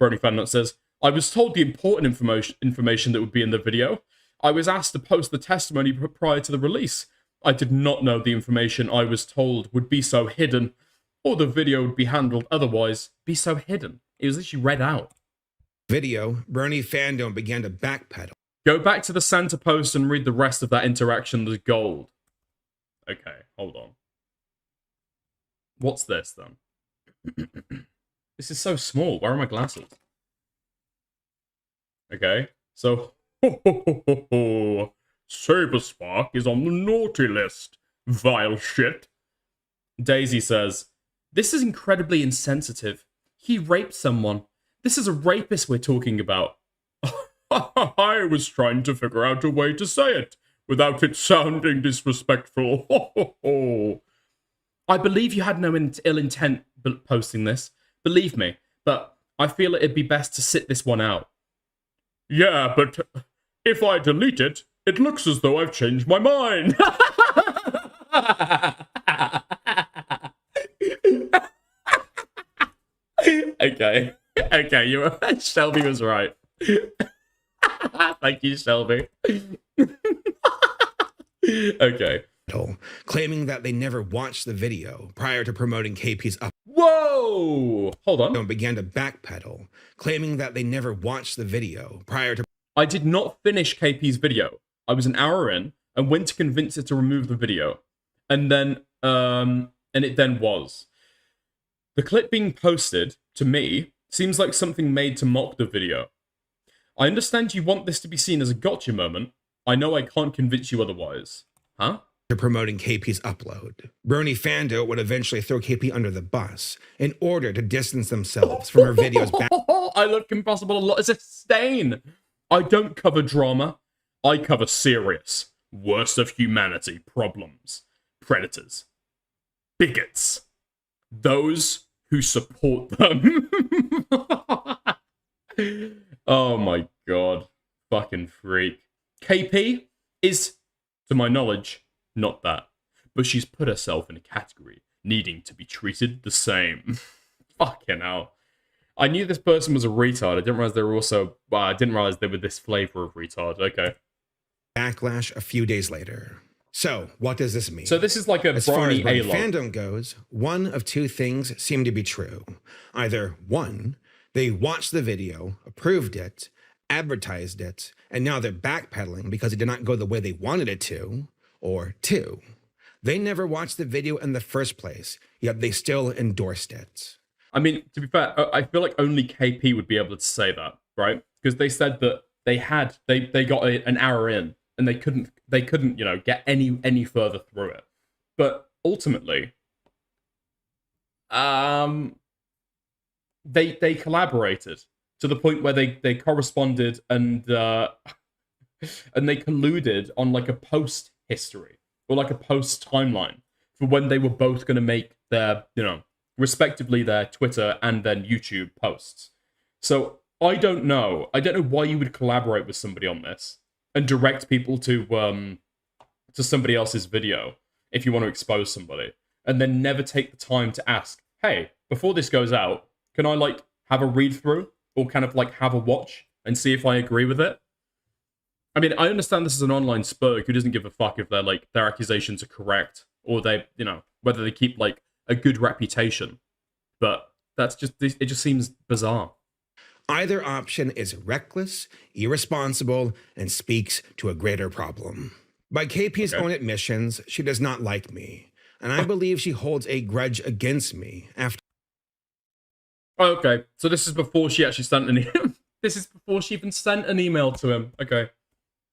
Brony Fandom says, I was told the important information that would be in the video. I was asked to post the testimony prior to the release. I did not know the information I was told would be so hidden, or the video would be handled otherwise, be so hidden. It was actually read out. Video, Brony fandom began to backpedal. Go back to the Santa post and read the rest of that interaction. There's gold. Okay, hold on. What's this, then? This is so small. Where are my glasses? Okay, so... Saberspark is on the naughty list. Vile shit. Daisy says, this is incredibly insensitive. He raped someone. This is a rapist we're talking about. I was trying to figure out a way to say it without it sounding disrespectful. I believe you had no ill intent posting this. Believe me, but I feel it'd be best to sit this one out. Yeah, but if I delete it, it looks as though I've changed my mind. Okay. Okay, you were... Shelby was right. Thank you, Shelby. Okay. Claiming that they never watched the video prior to promoting KP's up. Whoa! Hold on. Began to backpedal, claiming that they never watched the video prior to... I did not finish KP's video. I was an hour in and went to convince it to remove the video. And then, and it then was. The clip being posted, to me, seems like something made to mock the video. I understand you want this to be seen as a gotcha moment. I know I can't convince you otherwise. Huh? Promoting KP's upload. Brony Fando would eventually throw KP under the bus in order to distance themselves from her videos back. I Love Kim Possible a lot as a stain. I don't cover drama. I cover serious, worst of humanity problems. Predators. Bigots. Those who support them. Oh my god. Fucking freak. KP is, to my knowledge, not that. But she's put herself in a category needing to be treated the same. Fucking hell. I knew this person was a retard. I didn't realize they were also... Well, I didn't realize they were this flavor of retard. Okay. Backlash a few days later. So, what does this mean? So this is like a as far as brony fandom goes, one of two things seem to be true. Either one, they watched the video, approved it, advertised it, and now they're backpedaling because it did not go the way they wanted it to. Or two, they never watched the video in the first place, yet they still endorsed it. I mean, to be fair, I feel like only KP would be able to say that, right? Because they said that they got an hour in and they couldn't they couldn't, you know, get any further through it. But ultimately, they collaborated to the point where they corresponded and they colluded on like a post history or like a post timeline for when they were both going to make their, you know, respectively their Twitter and then YouTube posts. So I don't know why you would collaborate with somebody on this and direct people to somebody else's video if you want to expose somebody, and then never take the time to ask, hey, before this goes out, can I like have a read through or kind of like have a watch and see if I agree with it? I mean, I understand this is an online spurg who doesn't give a fuck if their accusations are correct or they, you know, whether they keep like a good reputation. But it just seems bizarre. Either option is reckless, irresponsible, and speaks to a greater problem. By KP's own admissions, she does not like me, and I believe she holds a grudge against me after. Okay, so this is before she actually sent an email. This is before she even sent an email to him. Okay.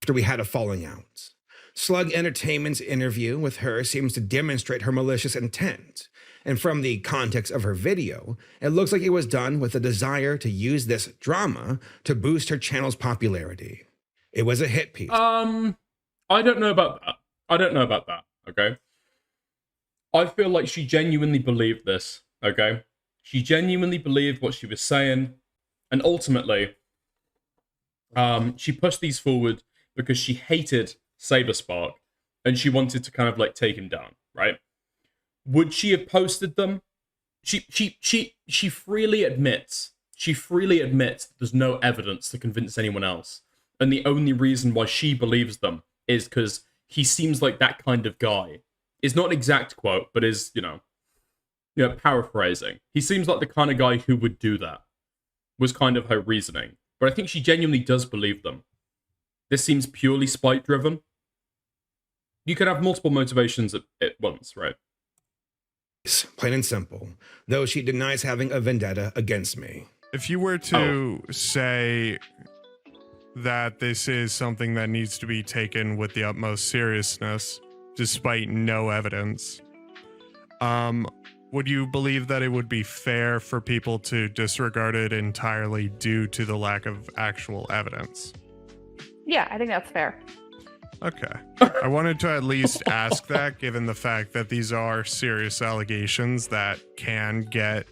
After we had a falling out. Slug Entertainment's interview with her seems to demonstrate her malicious intent. And from the context of her video, it looks like it was done with a desire to use this drama to boost her channel's popularity. It was a hit piece. I don't know about that. Okay. I feel like she genuinely believed this. Okay. She genuinely believed what she was saying. And ultimately, she pushed these forward because she hated Saberspark and she wanted to kind of like take him down, right? Would she have posted them? She freely admits there's no evidence to convince anyone else. And the only reason why she believes them is because he seems like that kind of guy. It's not an exact quote, but is, you know, paraphrasing. He seems like the kind of guy who would do that, was kind of her reasoning. But I think she genuinely does believe them. This seems purely spite-driven. You can have multiple motivations at once, right? Plain and simple, though she denies having a vendetta against me. If you were to say that this is something that needs to be taken with the utmost seriousness, despite no evidence, would you believe that it would be fair for people to disregard it entirely due to the lack of actual evidence? Yeah, I think that's fair. Okay. I wanted to at least ask that, given the fact that these are serious allegations that can get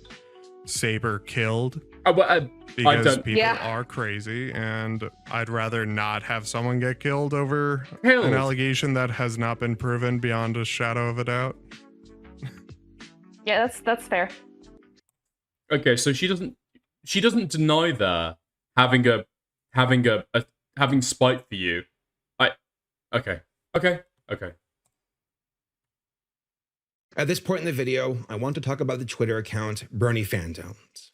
Saber killed. Because people are crazy, and I'd rather not have someone get killed over an allegation that has not been proven beyond a shadow of a doubt. Yeah, that's fair. Okay, so she doesn't deny that having spite for you. Okay. At this point in the video, I want to talk about the Twitter account Brony Fandoms.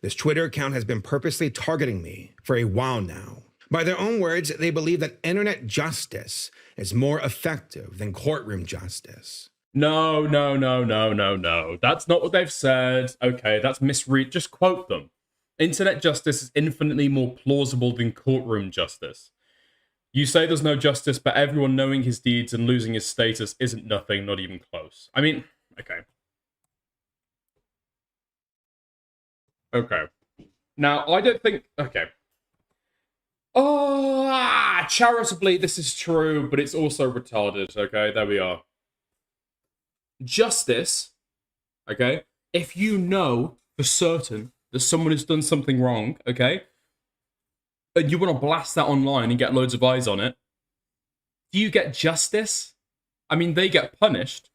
This Twitter account has been purposely targeting me for a while now. By their own words, they believe that internet justice is more effective than courtroom justice. No. That's not what they've said. Okay, that's misread. Just quote them. Internet justice is infinitely more plausible than courtroom justice. You say there's no justice, but everyone knowing his deeds and losing his status isn't nothing, not even close. I mean, okay. Okay. Now, I don't think... Okay. Charitably, this is true, but it's also retarded. Okay, there we are. Justice, okay, if you know for certain that someone has done something wrong, okay, and you want to blast that online and get loads of eyes on it, do you get justice? I mean, they get punished.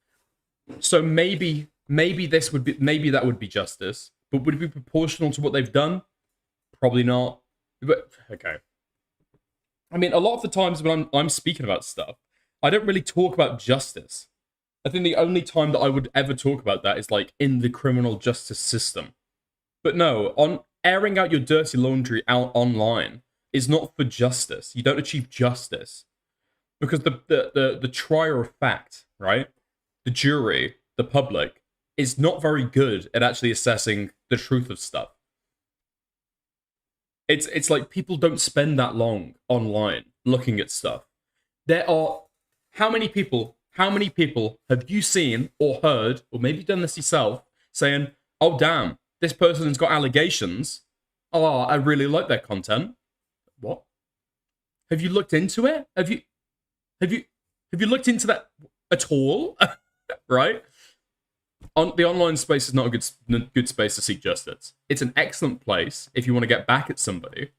So maybe that would be justice, but would it be proportional to what they've done? Probably not. But okay. I mean, a lot of the times when I'm speaking about stuff, I don't really talk about justice. I think the only time that I would ever talk about that is like in the criminal justice system. But no, on airing out your dirty laundry out online is not for justice. You don't achieve justice. Because the trier of fact, right? The jury, the public, is not very good at actually assessing the truth of stuff. It's like people don't spend that long online looking at stuff. There are how many people have you seen or heard, or maybe done this yourself, saying, oh, damn, this person's got allegations. Oh, I really like their content. What? Have you looked into it? Have you looked into that at all? Right? The online space is not a good space to seek justice. It's an excellent place if you want to get back at somebody.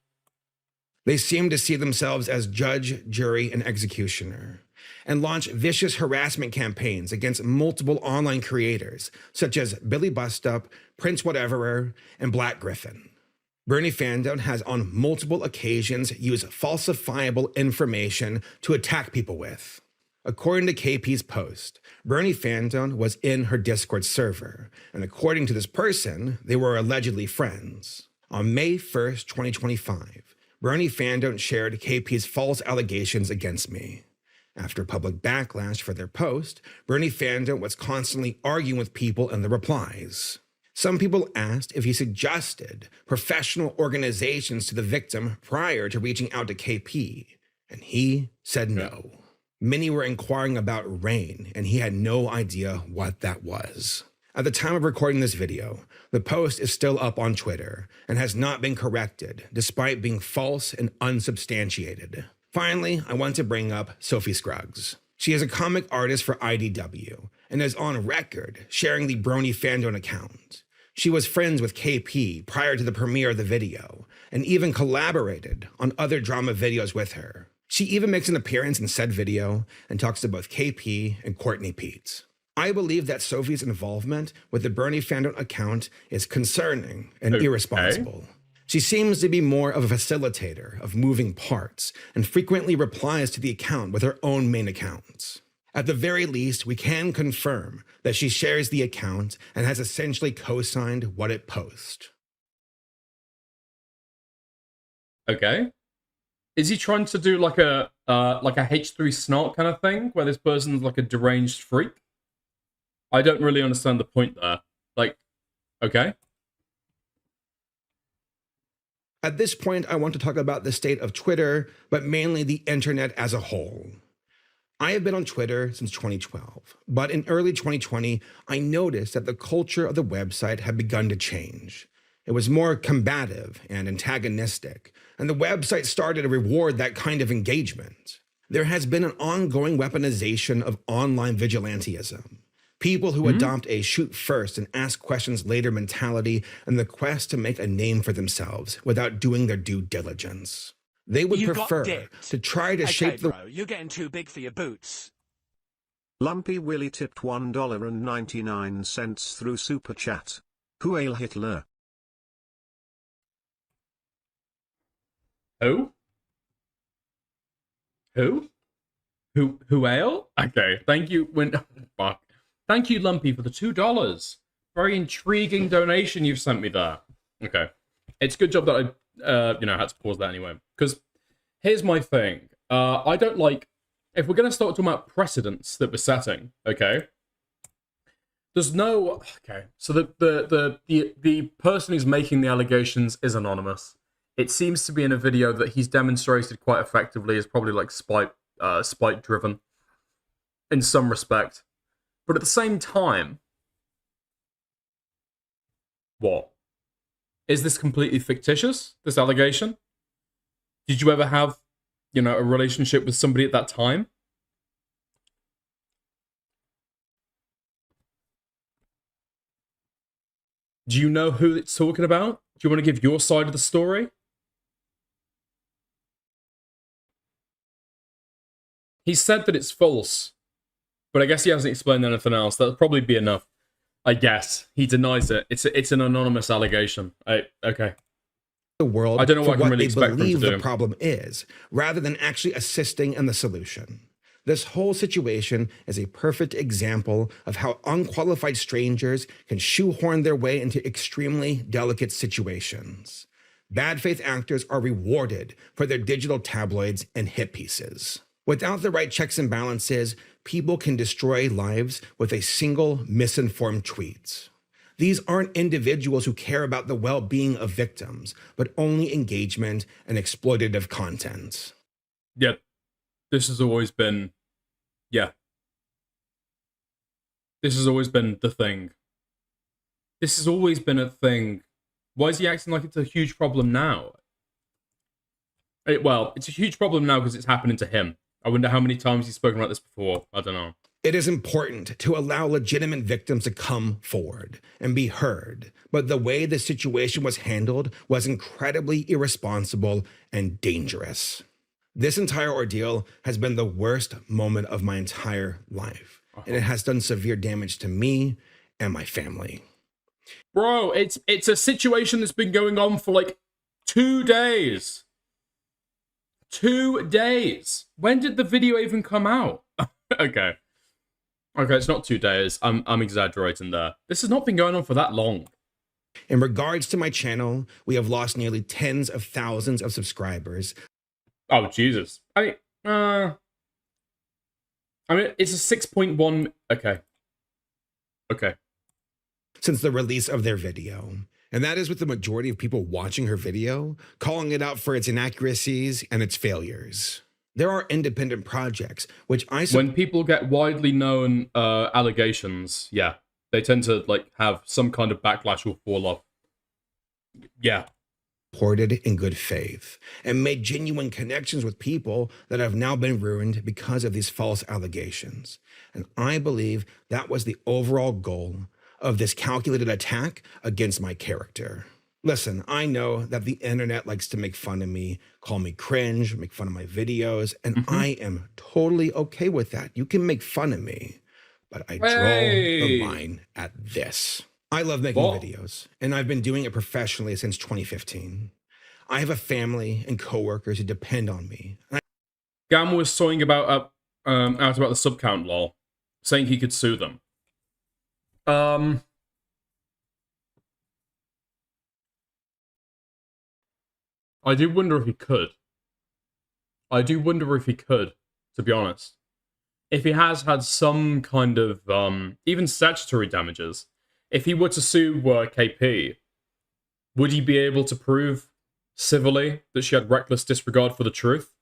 They seem to see themselves as judge, jury, and executioner, and launch vicious harassment campaigns against multiple online creators, such as Billy Bustup, Prince Whateverer, and Black Griffin. Brony Fandom has on multiple occasions used falsifiable information to attack people with. According to KP's post, Brony Fandom was in her Discord server, and according to this person, they were allegedly friends. On May 1st, 2025, Brony Fandom shared KP's false allegations against me. After public backlash for their post, Brony Fandom was constantly arguing with people in the replies. Some people asked if he suggested professional organizations to the victim prior to reaching out to KP, and he said no. Many were inquiring about Rain, and he had no idea what that was. At the time of recording this video, the post is still up on Twitter and has not been corrected, despite being false and unsubstantiated. Finally, I want to bring up Sophie Scruggs. She is a comic artist for IDW and is on record sharing the Brony Fandom account. She was friends with KP prior to the premiere of the video and even collaborated on other drama videos with her. She even makes an appearance in said video and talks to both KP and Courtney Pete. I believe that Sophie's involvement with the Brony Fandom account is concerning and irresponsible. She seems to be more of a facilitator of moving parts and frequently replies to the account with her own main accounts. At the very least, we can confirm that she shares the account and has essentially co-signed what it posts. Okay. Is he trying to do like a H3 snark kind of thing, where this person's like a deranged freak? I don't really understand the point there. Like, okay. At this point, I want to talk about the state of Twitter, but mainly the internet as a whole. I have been on Twitter since 2012, but in early 2020, I noticed that the culture of the website had begun to change. It was more combative and antagonistic, and the website started to reward that kind of engagement. There has been an ongoing weaponization of online vigilantism. People who adopt a shoot first and ask questions later mentality in the quest to make a name for themselves without doing their due diligence. They would prefer to try to shape the... Bro, you're getting too big for your boots. Lumpy Willie tipped $1.99 through Super Chat. Who Hail Hitler? Who? Who ale? Okay, thank you. Fuck. Thank you, Lumpy, for the $2. Very intriguing donation you've sent me there. Okay. It's a good job that I, had to pause that anyway. Because here's my thing. I don't like... If we're going to start talking about precedents that we're setting, okay? There's no... Okay. So the person who's making the allegations is anonymous. It seems to be in a video that he's demonstrated quite effectively is probably like spite-driven in some respect. But at the same time, what? Is this completely fictitious, this allegation? Did you ever have, a relationship with somebody at that time? Do you know who it's talking about? Do you want to give your side of the story? He said that it's false. But I guess he hasn't explained anything else. That'll probably be enough. I guess. He denies it. It's an anonymous allegation. Okay. The world I don't know what I can really they expect believe from to the do. problem is, rather than actually assisting in the solution. This whole situation is a perfect example of how unqualified strangers can shoehorn their way into extremely delicate situations. Bad faith actors are rewarded for their digital tabloids and hit pieces. Without the right checks and balances, people can destroy lives with a single misinformed tweet. These aren't individuals who care about the well-being of victims, but only engagement and exploitative content. Yep. This has always been, Yeah. This has always been the thing. This has always been a thing. Why is he acting like it's a huge problem now? Well, it's a huge problem now because it's happening to him. I wonder how many times he's spoken about this before. I don't know. It is important to allow legitimate victims to come forward and be heard, but the way the situation was handled was incredibly irresponsible and dangerous. This entire ordeal has been the worst moment of my entire life, and it has done severe damage to me and my family. Bro, it's a situation that's been going on for like 2 days. 2 days. When did the video even come out? Okay, it's not 2 days. I'm exaggerating there. This has not been going on for that long. In regards to my channel, we have lost nearly tens of thousands of subscribers. Oh, Jesus. I mean, it's a 6.1... Okay. Since the release of their video. And that is with the majority of people watching her video, calling it out for its inaccuracies and its failures. There are independent projects, which when people get widely known allegations, yeah, they tend to like have some kind of backlash or fall off. Yeah. Supported in good faith and made genuine connections with people that have now been ruined because of these false allegations. And I believe that was the overall goal of this calculated attack against my character. Listen, I know that the internet likes to make fun of me, call me cringe, make fun of my videos, and I am totally okay with that. You can make fun of me, but I draw the line at this. I love making videos, and I've been doing it professionally since 2015. I have a family and coworkers who depend on me. Gam was saying about out about the sub count law, saying he could sue them. I do wonder if he could. To be honest. If he has had some kind of, even statutory damages, if he were to sue KP, would he be able to prove civilly that she had reckless disregard for the truth?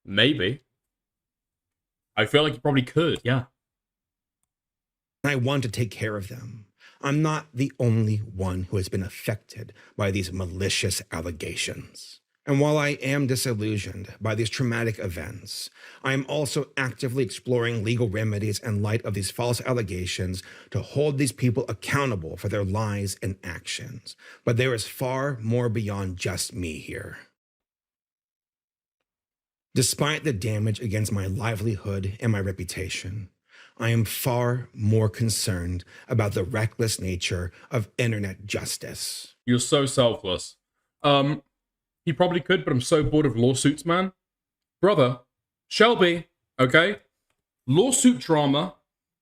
Maybe. I feel like he probably could, yeah. I want to take care of them. I'm not the only one who has been affected by these malicious allegations. And while I am disillusioned by these traumatic events, I am also actively exploring legal remedies in light of these false allegations to hold these people accountable for their lies and actions. But there is far more beyond just me here. Despite the damage against my livelihood and my reputation, I am far more concerned about the reckless nature of internet justice. You're so selfless. He probably could, but I'm so bored of lawsuits, man. Brother, Shelby, okay? Lawsuit drama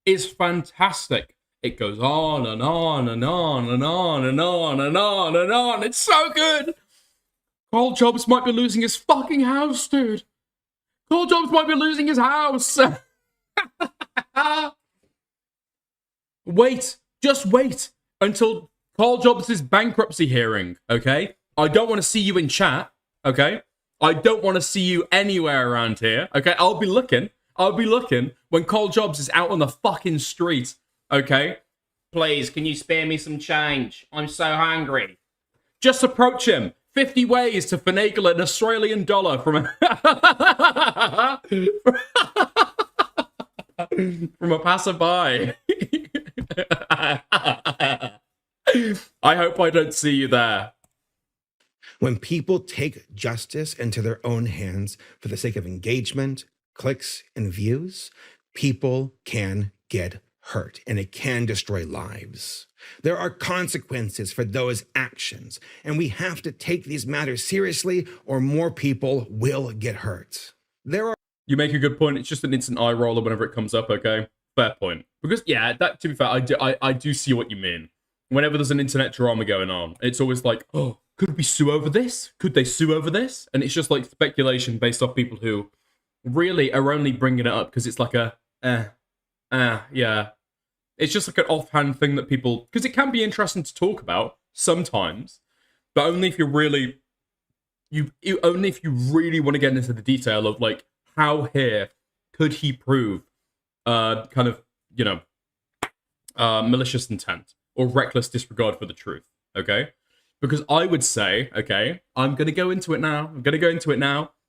is fantastic. It goes on and on and on and on and on and on and on. It's so good. Carl Jobs might be losing his fucking house, dude. Carl Jobs might be losing his house. Wait, just wait until Carl Jobs' bankruptcy hearing, okay? I don't want to see you in chat, okay? I don't want to see you anywhere around here, okay? I'll be looking when Carl Jobs is out on the fucking street, okay? Please, can you spare me some change? I'm so hungry. Just approach him. 50 ways to finagle an Australian dollar from a passerby. I hope I don't see you there. When people take justice into their own hands for the sake of engagement, clicks, and views, people can get hurt and it can destroy lives. There are consequences for those actions, and we have to take these matters seriously or more people will get hurt. You make a good point. It's just an instant eye roller whenever it comes up, okay? Fair point. Because, yeah, that to be fair, I do see what you mean. Whenever there's an internet drama going on, it's always like, oh, could we sue over this? Could they sue over this? And it's just like speculation based off people who really are only bringing it up because it's like a, yeah. It's just like an offhand thing that people, because it can be interesting to talk about sometimes, but only if you're really, only if you really want to get into the detail of like how here could he prove kind of, you know, malicious intent or reckless disregard for the truth, okay? Because I would say, okay, I'm going to go into it now.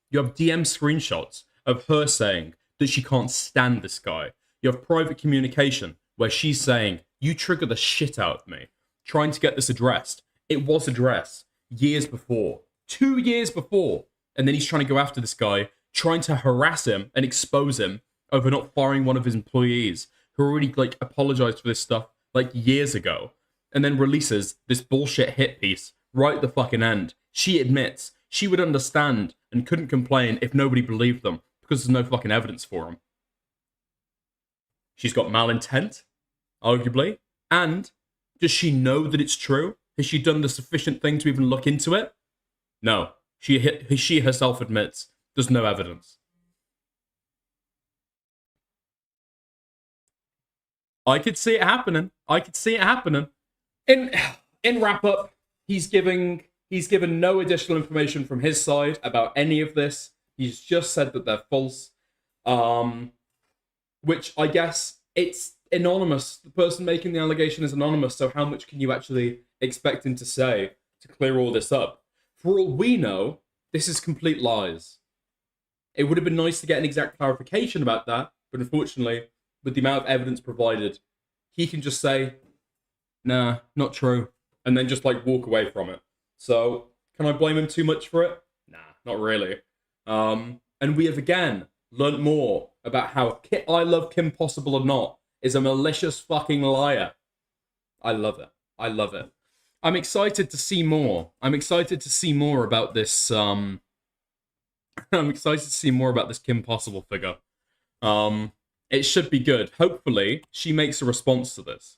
You have DM screenshots of her saying that she can't stand this guy. You have private communication where she's saying, you trigger the shit out of me, trying to get this addressed. It was addressed years before, 2 years before. And then he's trying to go after this guy, trying to harass him and expose him over not firing one of his employees who already like apologized for this stuff like years ago, and then releases this bullshit hit piece right at the fucking end. She admits she would understand and couldn't complain if nobody believed them because there's no fucking evidence for them. She's got malintent, arguably, and does she know that it's true? Has she done the sufficient thing to even look into it? No. She herself admits there's no evidence. I could see it happening. In wrap up, he's given no additional information from his side about any of this. He's just said that they're false. Which I guess it's anonymous. The person making the allegation is anonymous, so how much can you actually expect him to say to clear all this up? For all we know, this is complete lies. It would have been nice to get an exact clarification about that, but unfortunately, with the amount of evidence provided, he can just say, nah, not true, and then just like walk away from it. So, can I blame him too much for it? Nah, not really. And we have again learnt more about how I Love Kim Possible or Not is a malicious fucking liar. I love it. I'm excited to see more. I'm excited to see more about this. I'm excited to see more about this Kim Possible figure. It should be good. Hopefully, she makes a response to this.